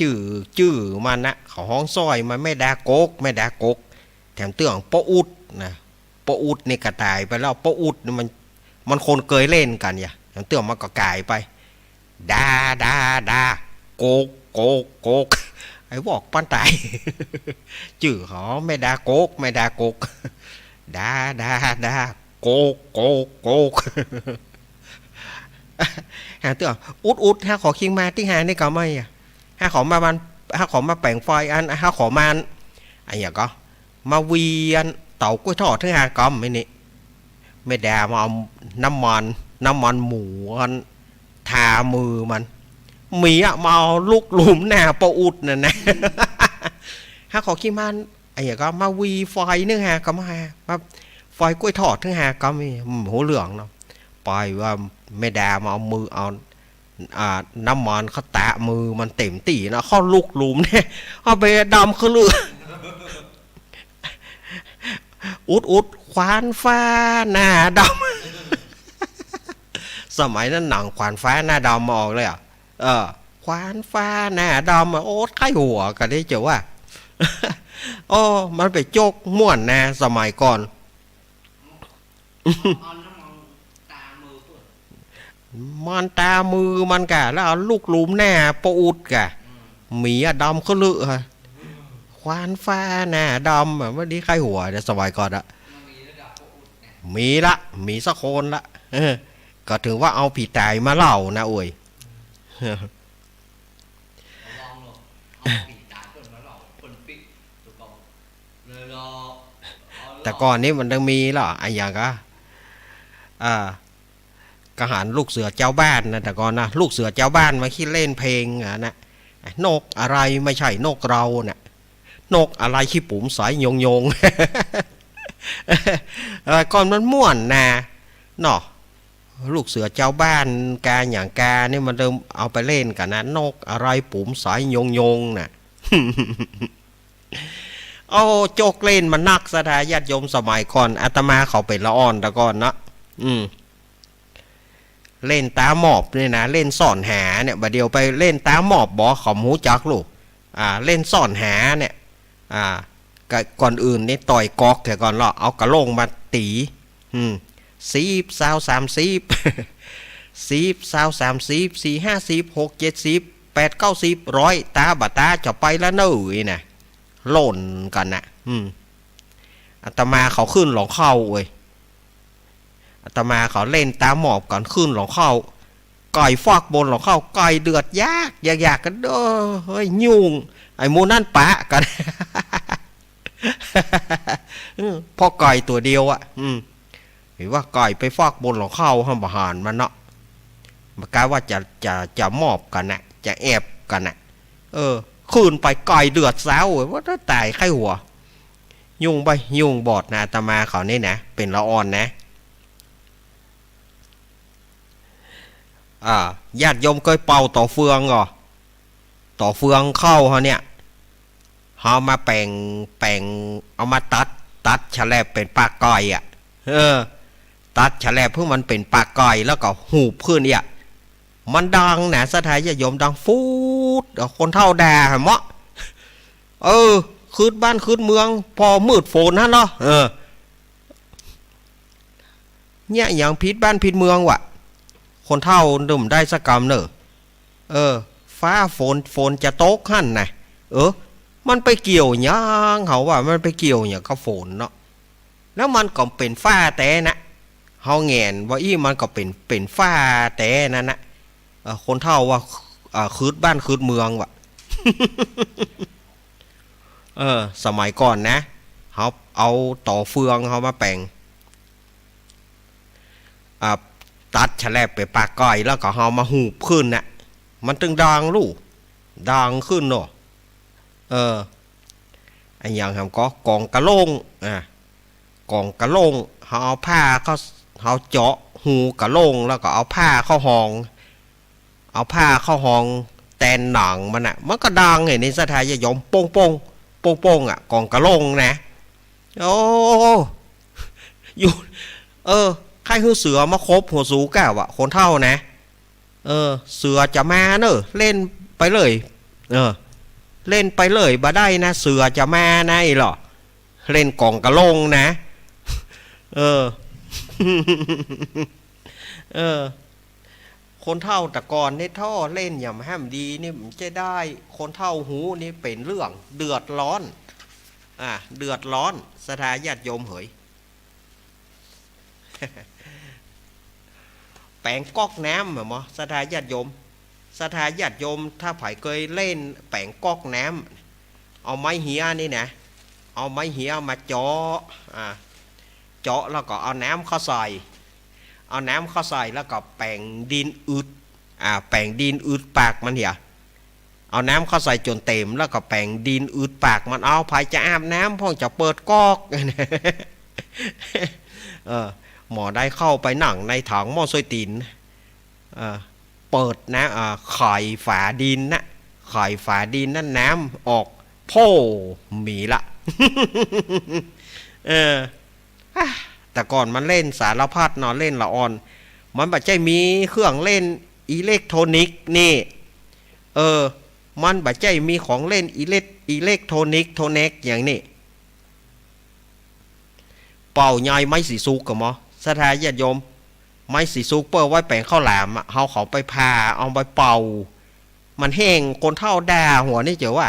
จื่อมันนะเขาห้องซอยมันไม่ดาโกกแถมเตื้องปออุดนะปออุดนี่กระตายไปแล้วปออุดนี่มันคนเคยเล่นกันอย่าแถมเตื้องมันก็กลายไปดาโกกไอ้บอกปั้นตาย จื่อเขาไม่ดาโกกดาโกกหาเตื้องอุดหาขอคิงมาที่หานี่ก็ไม่หาขอมาแปลงไฟอันหาขอมาอันอย่างก็มาเวียนเต่ากุ้ยทอดที่หากรไม่นี่ไม่ด่ามาเอาน้ำมันหมูทามือมันมีมาเอาลูกหลุมหน้าปออุดน่ะนะ หาขอคิงมาอันอย่างก็มาวีไฟนึงหาก็มาไฟกุ้ยทอดที่หากรไม่หัวเหลืองเนาะไปว่าไม่ด่ามาเอามือเอาน้ำมันเขาแตะมือมันเต็มตีนะเขาลุกหลุมเนี่ยเอาไปดำเขาเลืออุดควานฟ้าหน้าดำ สมัยนั้นหนังควานฟ้าหน้าดำมาออกเลยควานฟ้าหน้าดำโอ๊ตไข้หัวกันได้เจอว่า มันไปโจกม่วนนะสมัยก่อน มันตามือมันกะแล้วเอาลูกหลุมหน้าปออุดกะหมีดำเขาเลือควานฟ้าหน้าดำไม่ได้ใครหัวเดี๋ยวสมัยก่อนมีสักคนละก็ถึงว่าเอาผีตายมาเล่านะโอ้ย แต่ก่อนนี้มันต้องมีหรอไอ้อย่างก็กหารลูกเสือเจ้าบ้านนะแต่ก่อนนะลูกเสือเจ้าบ้านมาคิดเล่นเพลงนะนกอะไรไม่ใช่นกเราเนี่ยนกอะไรขี้ปุ๋มสายยง ก่อนมันม่วนนะเนาะลูกเสือเจ้าบ้านกาอย่างกานี่มันเริ่มเอาไปเล่นกันนะนกอะไรปุ๋มสายยงน่ะ โจกเล่นมันนักสถาญาติโยมสมัยก่อนอาตมาเขาเป็นละอ่อนแต่ก่อนนะเล่นตาหมอบเนี่ยนะเล่นซ่อนหาเนี่ยบัดเดียวไปเล่นตาหมอบบอกขอมหูจักลูกเล่นซ่อนหาเนี่ยก่อนอื่นนี่ต่อยกอกแต่ก่อนเราเอากระโลงมาตี40 30 40 50 60 70 80 90 100ตาบะตาจะไปแล้วเนยนะโล่นกันนะอาตมาเขาขึ้นหลงเข้าเว้ยอาตมาเขาเล่นตาหมอบก่อนขึ้นหลงเข้าไก่ฟอกบนหลงเข้าไก่เดือดยากกันเด้อเฮ้ยยุ่งไอ้มูนั่นปะกัน พอไก่ตัวเดียวเห็นว่าไก่ไปฟอกบนหลงเข้าห้ามบหารมันเนาะมันกลายว่าจะมอบกันนะจะแอบกันนะขึ้นไปไก่เดือดสาวว่าถ้าตายไข้หัวยุ่งบอดนะอาตมาเขานี่นะเป็นละอ่อนนะญาติโยมเคยเป่าต่อเฟืองก่อต่อเฟืองเข้าเขาเนี่ยเขามาแปลงเอามาตัดฉลบเป็นปากก้อยตั ตัดฉลบเพื่อมันเป็นปากก่อยแล้วก็หูบขึ้นเนี่ยมันดังนะสถานญาติโยมดังฟูดคนเท่าแด่เหรอมะคืนบ้านคืนเมืองพอมืดฝนฮะเนาะเนี่ยอย่างพิษบ้านพิษเมืองวะคนเท่าดุ่มได้สักกรรมเนอะฟ้าฝนจะตกหั่นนะมันไปเกี่ยวย่างเขาว่ามันไปเกี่ยวอย่างกับฝนเนาะแล้วมันก็เป็นฟ้าแต่นะเฮาแงนว่ามันก็เป็นฟ้าแต่นั่นนะคนเท่าว่าคืนบ้านคืนเมืองวะ สมัยก่อนนะเขาเอาต่อเฟืองเขามาแปลงตัดฉลบไปปากก้อยแล้วก็เขามาหูบขึ้นน่ะมันตึงดังลูกดังขึ้นเนาะไอ้อย่างทำก็กองกระโลงกองกระโลงเขาเอาผ้าเขาเจาะหูกระโลงแล้วก็เอาผ้าเข้าห้องแตนหนังมันก็ดังไงในสถานยมโป้งกองกระโลงนะโอ้อยู่ใครคือเสือมาคบหัวสูก้าวะคนเท่านะเสือจะมาเนอะเล่นไปเลยเล่นไปเลยบ่ได้นะเสือจะมาไงหรอเล่นกองกระโลงนะคนเท่าแต่ก่อนนี่ท่อเล่นอย่างแฮมดีนี่มันจะได้คนเท่าหูนี่เป็นเรื่องเดือดร้อนเดือดร้อนสถาญาติโยมเหย แปลงก๊อกน้ำเหรอมะสถาญาติโยมถ้าไผ่เคยเล่นแปลงก๊อกน้ำเอาไม้เหียนี่นะเอาไม้เหียมาเจาะแล้วก็เอาน้ำเข้าใส่แล้วก็แป่งดินอึดแป่งดินอึดปากมันเหี่ยเอาน้ำเข้าใส่จนเต็มแล้วก็แป่งดินอึดปากมันเอาภายจะอาบน้ำพ่อจะเปิดก๊อกหมอได้เข้าไปหนังในถังหม้อซอยตีนเปิดนะไข่ฝาดินนั่นน้ำออกโพ่มีละแต่ก่อนมันเล่นสารพัดนอนเล่นละอ่อนมันบัดใจมีเครื่องเล่นอิเล็กทรอนิกส์นี่มันบัดใจมีของเล่นอิเล็กทรอนิกส์อย่างนี้เป่าใหญ่ไม้สีสุกกับหมอสถานญาติโยมไม้สีสุกเปิดไว้แปลงข้าวหลามเขาไปพาเอาไปเป่ามันแห้งคนเท่าด่าหัวนี่เจ๋อว่า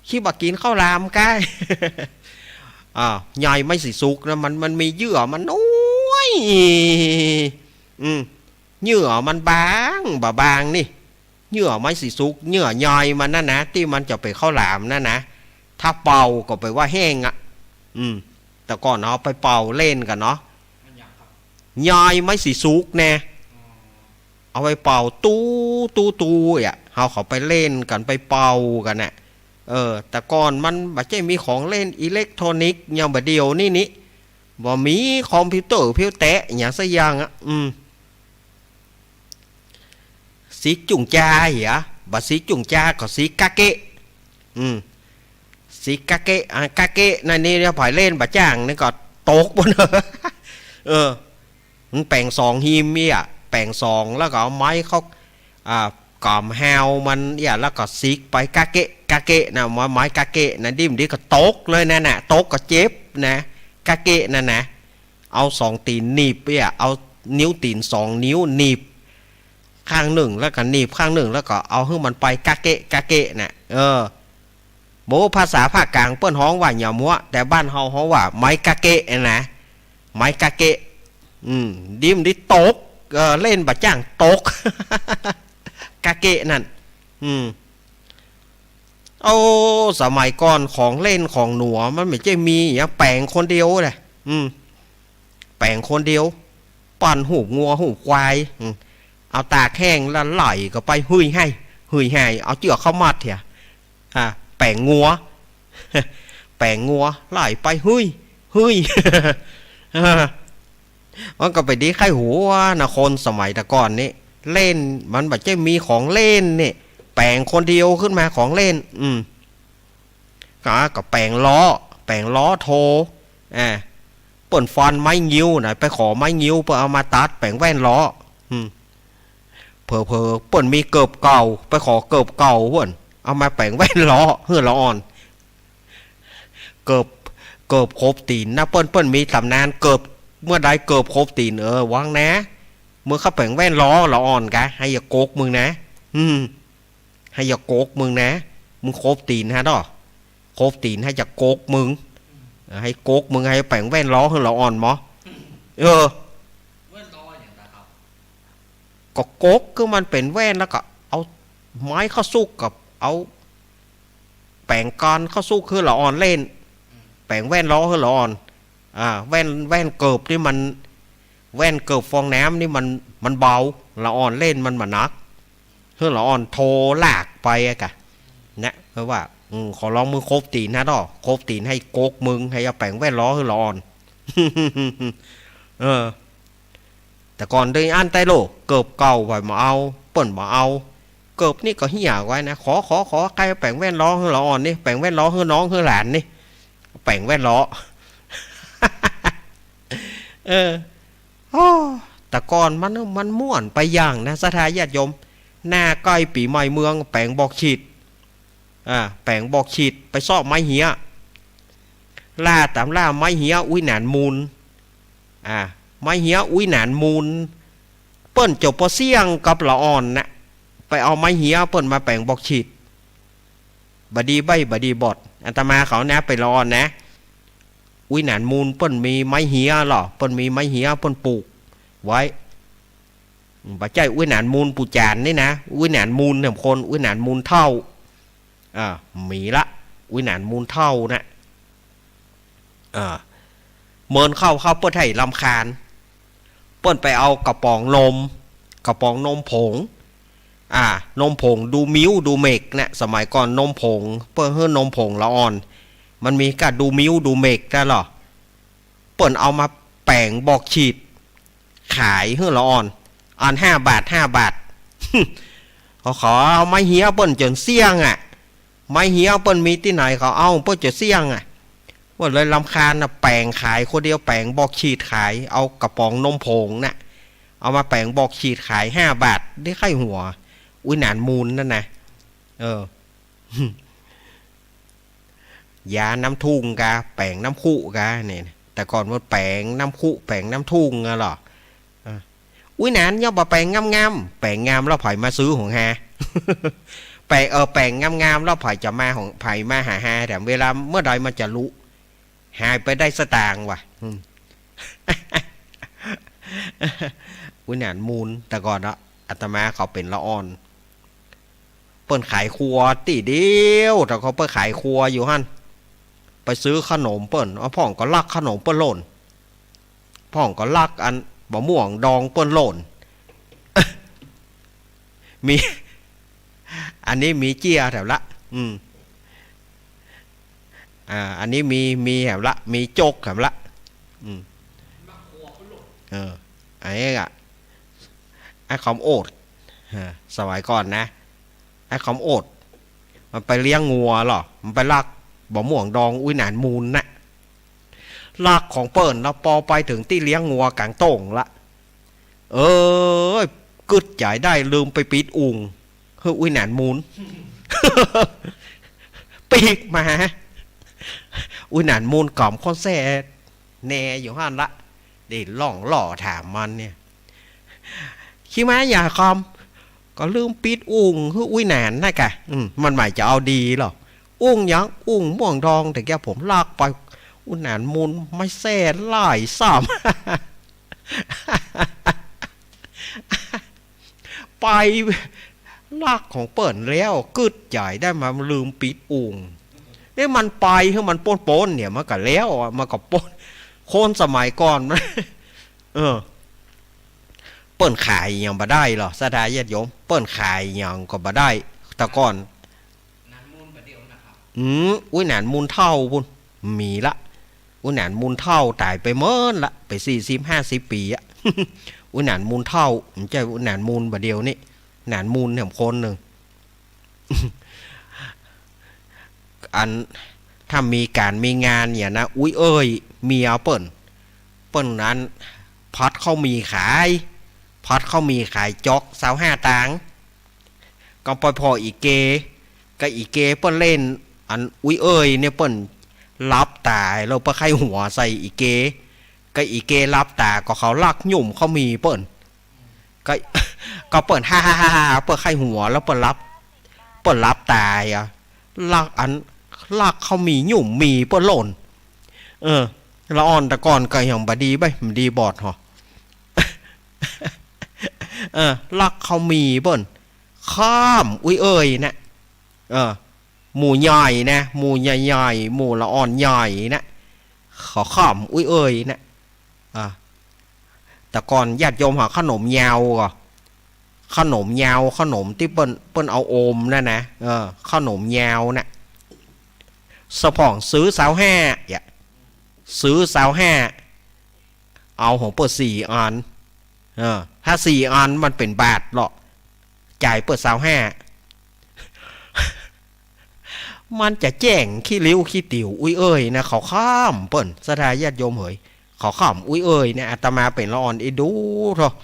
ขี้บักกินข้าวหลามกายใหญ่ไม่สีสุกนะมันมีเยื่อมันน้อยเยื่อมันบางนี่เยื่อไม่สีสุกเยื่อใหญ่มันนั่นนะที่มันจะไปข้าวหลามนั่นนะถ้าเป่าก็ไปว่าแห้งแต่ก่อนเอาไปเป่าเล่นกันเนาะใหญ่ไม่สีสุกแน่เอาไปเป่าตู้เขาไปเล่นกันไปเป่ากันน่ะแต่ก่อนมันบัดใจมีของเล่นอิเล็กทรอนิกส์อย่างบัดเดียวนี่บ่มีคอมพิวเตอร์เพียวแตะอย่างสักอย่างสีจุ่งจ้าเหรอบัดสีจุ่งจ้าก็สีกาเกะสีกาเกะนั่นนี่เราผ่อยเล่นบัดจ้างนี่ก็ตกบนมันแปลงซองหิมแปลงซองแล้วก็เอาไม้เขากอมแฮวมันแล้วก็ซิกไปกาเกะนะไม้กาเกะนะดิมดีก็ตกเลยนะตกก็เจ็บนะกาเกะนั่นนะเอา2 ตีนหนีบเอานิ้วตีน2 นิ้วหนีบข้างหนึ่งแล้วก็หนีบข้างหนึ่งแล้วก็เอาให้มันไปกาเกะนะโบภาษาภาคกลางเปิ้นฮ้องว่าหย่ามัวแต่บ้านเฮาฮ้องว่าไม้กาเกะนะไม้กาเกะดิมดีตกเล่นบัดจ้างตกกาเกะนั่นสมัยก่อนของเล่นของหนัวมันไม่ใช่มีอย่างแปลงคนเดียวเลยแปลงคนเดียวปั่นหูงัวหูควายเอาตากแห้งแล้วไหลก็ไปหุยให้เอาเจือกเข้ามัดเถอะแปลงงัวไหลไปหุยมันก็ไปดีไข่หัวนะคนสมัยแต่ก่อนนี่เล่นมันแบบจะมีของเล่นนี่แปลงคนเดียวขึ้นมาของเล่นก็แปลงล้อโท เปิ้นฟันไม้งิ้วนะไปขอไม้งิ้วเพื่อเอามาตัดแปลงแว่นล้อเผลอเปิ้นมีเกิบเก่าไปขอเกิบเก่าเปิ้นเอามาแปลงแว่นล้อเฮือละอ่อนเกิบครบตีนนะเปิ้นมีตำนานเกิบเมื่อใดเกิบครบตีนวางนะเมื่อเขาแปลงแว่นล้อละอ่อนกะให้อย่าโกกมึงนะให้อย่าโกกมึงนะมึงครบตีนฮะดอครบตีนให้อย่าโกกมึงให้โกกมึงให้แปลงแว่นล้อเฮือละอ่อนหมอก็โกกคือมันเป็นแว่นแล้วก็เอาไม้เข้าสู้กับเอาแปลงก้อนเข้าสู้คือละอ่อนเล่นแปลงแว่นล้อคือละอ่อนแว่นเกิบนี่มันแว่นเกิบฟองน้ำนี่มันเบาละอ่อนเล่นมันมานักคือละอ่อนโทลากไปอะกะนะเพราะว่าขอลองมือโคบตีนนะดอกโคบตีนให้โกกมึงให้เอาแปลงแว่นล้อคือละอ่อนแต่ก่อนเดินอันไตโลเกิบเก่าไว้มาเอาเปิ่นมาเอาเกิบนี่ก็เหี้ยไว้นะขอใครแปลงแว่นล้อคือละอ่อนนี่แปลงแว่นล้อคือน้องคือหลานนี่แปลงแว่นล้อแต่ก่อนมันม่วนไปอย่างนะสถาญาติโยมหน้าใกล้ปีใหม่เมืองแปลงบอกฉีดแปลงบอกฉีดไปซ่อไม้เหี้ยล่าตามล่าไม้เหี้ยอุ้ยหนานมูลไม้เหี้ยอุ้ยหนานมูลเปิ้นจบปอเสี่ยงกับละอ่อนนะไปเอาไม้เหี้ยเปิ้นมาแปลงบอกฉีดบดีใบบดีบอดอาตมาเขานะไปละอ่อนนะอุ้ยหนานมูลเปิ้นมีไม้เหี้ยหรอเปิ้นมีไม้เหี้ยเปิ้นปลูกไว้บ่ใจอุ้ยหนานมูลปูจานนี่นะอุ้ยหนานมูลเนี่ยคนอุ้ยหนานมูลเท่ามีละอุ้ยหนานมูลเท่านะเมินเข้าเปิ้นให้ลำคาญเปิ้นไปเอากระป๋องนมผงนมผงดูมิ้วดูเมกนะสมัยก่อนนมผงเปิ้นเฮือนมผงละอ่อนมันมีกะดูมิ้วดูเมกได้หรอเปิ้นเอามาแปลงบอกฉีดขายเฮือละอ่อนอัน5 บาทเขาขอเอาไม้เหี้ยเปิ้นจนเสี่ยงไม้เหี้ยเปิ้นมีที่ไหนเขาเอาเปิ้นจะเสี่ยงว่าเลยรำคาญแปลงขายคนเดียวแปลงบอกฉีดขายเอากระป๋องนมผงนะเอามาแปลงบอกฉีดขาย5 บาทได้ไข้หัวอุ้ยหนานมูลนั่นนะยาน้ำทุ่งกะแปลงน้ำคู่กะเนี่ยแต่ก่อนว่าแปลงน้ำคู่แปลงน้ำทุ่งหรออุ้ยหนานย่อบ่แปลงงามแปลงงามแล้วไผ่มาซื้อของฮาแปลงงามแล้วไผ่จะมาของไผ่มาหาฮาแต่เวลาเมื่อใดมันจะรู้หายไปได้สตางค์ว่ะอุ้ยหนานมูลแต่ก่อนอาตมาเขาเป็นละอ่อนเปิ้นขายครัวตีเดียวแต่เขาเปิ้นขายครัวอยู่ฮั่นไปซื้อขนมเปิ้นพ่องก็ลักขนมเปิ้นหล่นพ่องก็ลักอันบะม่วงดองเปิ้นหล่นมีอันนี้มีเจียแถวละอันนี้มีแถวละมีโจกแถวละไอ้คอมโอดสมัยก่อนนะไอ้คอมโอดมันไปเลี้ยงงัวหรอมันไปลักบะม่วงดองอุ้ยหนานมูลนะลักของเปิ้นแล้วพอไปถึงที่เลี้ยงงัวกลางโต่งละกึดจ่ายได้ลืมไปปิดอุ่งเฮ้ยอุ้ยหนานมูลปีกมาอุ้ยหนานมูลกล่อมคอนแซ่แน่อยู่ห้านละเดี๋ยวล่องหล่อถามมันเนี่ยขี้ม้าอย่าคอมก็ลืมปิดอุ่งเฮ้ยอุ้ยหนานนะกะมันหมายจะเอาดีหรออุ่งยังอุ่งม่วงดองแต่แกผมลากไปอุ้ยหนานมูลไม่แซ่ไล่ซ้ำไปลากของเปิ่นแล้วกึดใหญ่ได้มาลืมปิดอุ่งนี่มันไปให้มันป้นเนี่ยมันก็แล้วมันก็ป้นโคนสมัยก่อนมันเปิ่นขายยังบ่ได้หรอสถาญาติโยมเปิ่นขายยังก็บ่ได้แต่ก่อนหนานมูลประเดี๋ยวนะครับอุ้ยหนานมูลเท่าพุ่นมีละอุ้ยหนานมูลเท่าตายไปเมินละไป40-50 ปีอุ้ยหนานมูลเท่ามันจะอุ้ยหนานมูลประเดี๋ยวนี้หนานมูลเนี่ยคนหนึ่งอันถ้ามีการมีงานเนี่ยนะอุ้ยเมียเปิ่น เปิ้นนั้นพัดเขามีขายพัดเขามีขายจอก25ตังค์ก็ปล่อยพออีเกก็อีเกเปิ้นเล่นอันอุ้ยเอ้ยเนี่ยเปิ้นรับตายเราเปิ้นไข้หัวใส่อีเกก็อีเกรับตาก็เขาลักหยุ่มเขามีเปิ้นก็เปิ้นฮ่าเปิ้นไข้หัวแล้วเปิ้นรับตายอ่ะลักเขามีหยุ่มมีเปิ้นหล่นละอ่อนแต่ก่อนก็ยังบ่ดีมันดีบอดหรอลักเขามีเปิ้นข้ามอุ้ยเอ้ยนะหมู่ใหญ่นะหมู่ใหญ่ๆหมู่ละอ่อนใหญ่นะเขาข้ามอุ้ยเอ้ยนะแต่ก่อนญาติโยมหาขนมยาวก็ขนมยาวขนมที่เปิ้นเอาโอมนั่นนะขนมยาวนะสะพ่องซื้อ25อย่าซื้อ25เอาของเปิด4 อันถ้า4 อันมันเป็นบาทหรอกจ่ายเปิด25มันจะแจ้งขี้ริ้วขี้ติ๋วอุ้ยเอ้ยนะเขาข้ามเปิ้นสถาญาติโยมเหยเขาข้ามอุ้ยเอ้ยเนี่ยอาตมาเป็นละอ่อนอีดูเถอะ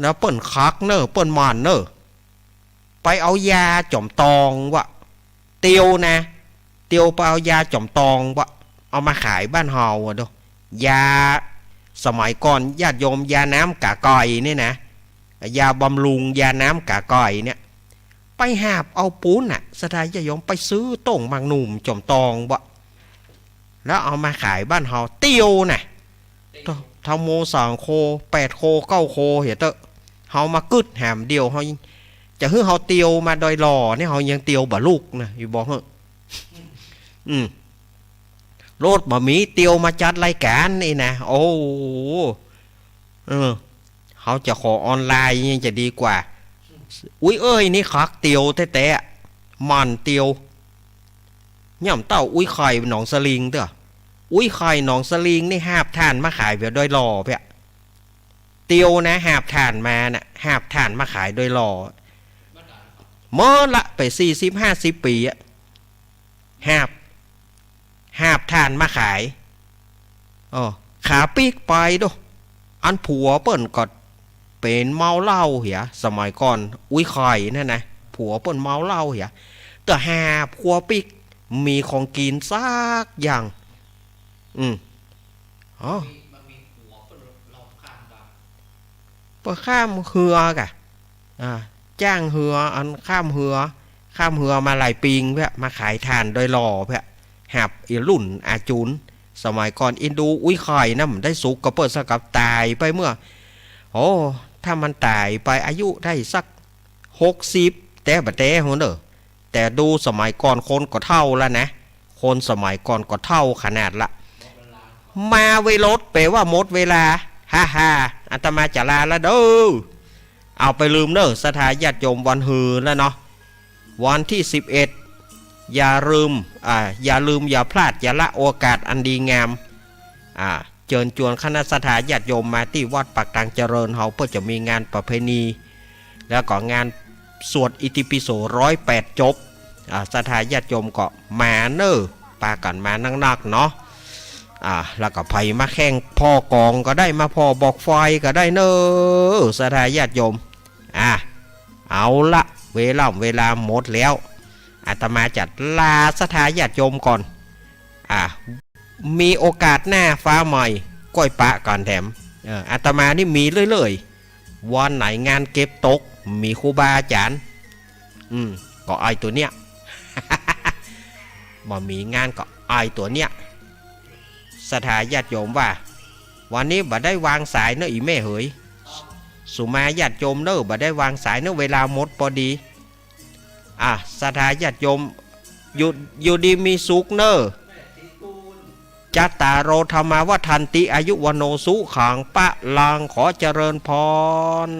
แล้วเปิ้นคักเนอะเปิ้นมานเนอะไปเอายาจอมตองวะเตียวนะเตียวไปเอายาจอมตองวะเอามาขายบ้านเฮาอ่ะดูยาสมัยก่อนญาติโยมยาน้ำกะก่อยนี่นะยาบำรุงยาน้ำกะก่อยเนี่ยไปหาบเอาปูนน่ะสถานญาติโยมไปซื้อต้งมังหนุ่มจอมตองวะแล้วเอามาขายบ้านเฮาเตียวน่ะทำโม2 โค 8 โค 9 โคเห็นเตอะเฮามากึดแหมเดียวเฮาจะฮื้อเฮาเตียวมาดอยหล่อนี่เฮายังเตียวบ่ลูกนะอยู่บอกเหอะรถบะหมี่เตียวมาจัดรายการนี่นะโอ้เขาจะขอออนไลน์ยังจะดีกว่าอุ้ยเอ้ยนี่คักเตียวแท้ๆมันเตียวย่ำเต้าอุ้ยไข่หนองสลิงเด้ออุ้ยไข่หนองสลิงนี่หาบท่านมาขายแบบโดยหล่อเพียเตียวนะหาบท่านมาน่ะหาบท่านมาขายโดยหล่อเมื่อละไป40-50 ปีอะหาบท่านมาขายขาปีกไปดูอันผัวเปิ้นก็เป็นเมาเหล้าเหียสมัยก่อนอุ้ยไข่นั่นนะผัวเปิ้นเมาเหล้าเหียแต่หาผัวปีกมีของกินซักอย่างเปิดข้ามเหือกะจ้างเหืออันข้ามเหือมาหลายปีเพื่อมาขายทานโดยหล่อเพื่อหับอีรุ่นอาจูนสมัยก่อนอินดูอุ้ยไข่นะมันได้สุกก็เปิดสกับตายไปเมื่อถ้ามันตายไปอายุได้สัก60แต่บัดแต่หัวเด้อแต่ดูสมัยก่อนคนก็เท่าแล้วนะคนสมัยก่อนก็เท่าขนาดละมาเวลดแปลว่าหมดเวลาฮ่าอาตมาจะลาแล้วเด้อเอาไปลืมเด้อสถาญาติโยมวันฮือแล้วเนาะวันที่11อย่าลืมอย่าพลาดอย่าละโอกาสอันดีงามเชิญชวนคณะสถาญาติโยมมาที่วัดปักตังเจริญเฮาเพื่อจะมีงานประเพณีแล้วก็งานสวดอิติปิโส108 จบสถาญาติโยมก็มาเนอปากันมานักๆเนาะแล้วก็ไผมาแข่งพ่อกองก็ได้มาพ่อบอกไฟก็ได้เนอสถาญาติโยมเอาละเวลาหมดแล้วอาตมาจัดลาสถาญาติโยมก่อนมีโอกาสหน้าฟ้าใหม่ก้อยปะก่อนแถมอาตมานี่มีเรื่อยๆวันไหนงานเก็บตกมีครูบาอาจารย์ก็ไอตัวเนี้ย บ่มีงานก็ไอตัวเนี้ยสถาญาติโยมว่าวันนี้บ่ได้วางสายเนอะอีแม่เหยสุมาญาติโยมเนอะบ่ได้วางสายเนอะเวลาหมดพอดีสถาญาติโยมอยู่ดีมีสุขเนอะจัตตารโอธรรมาวัฏันติอายุวโนสุขังปะลังขอเจริญพร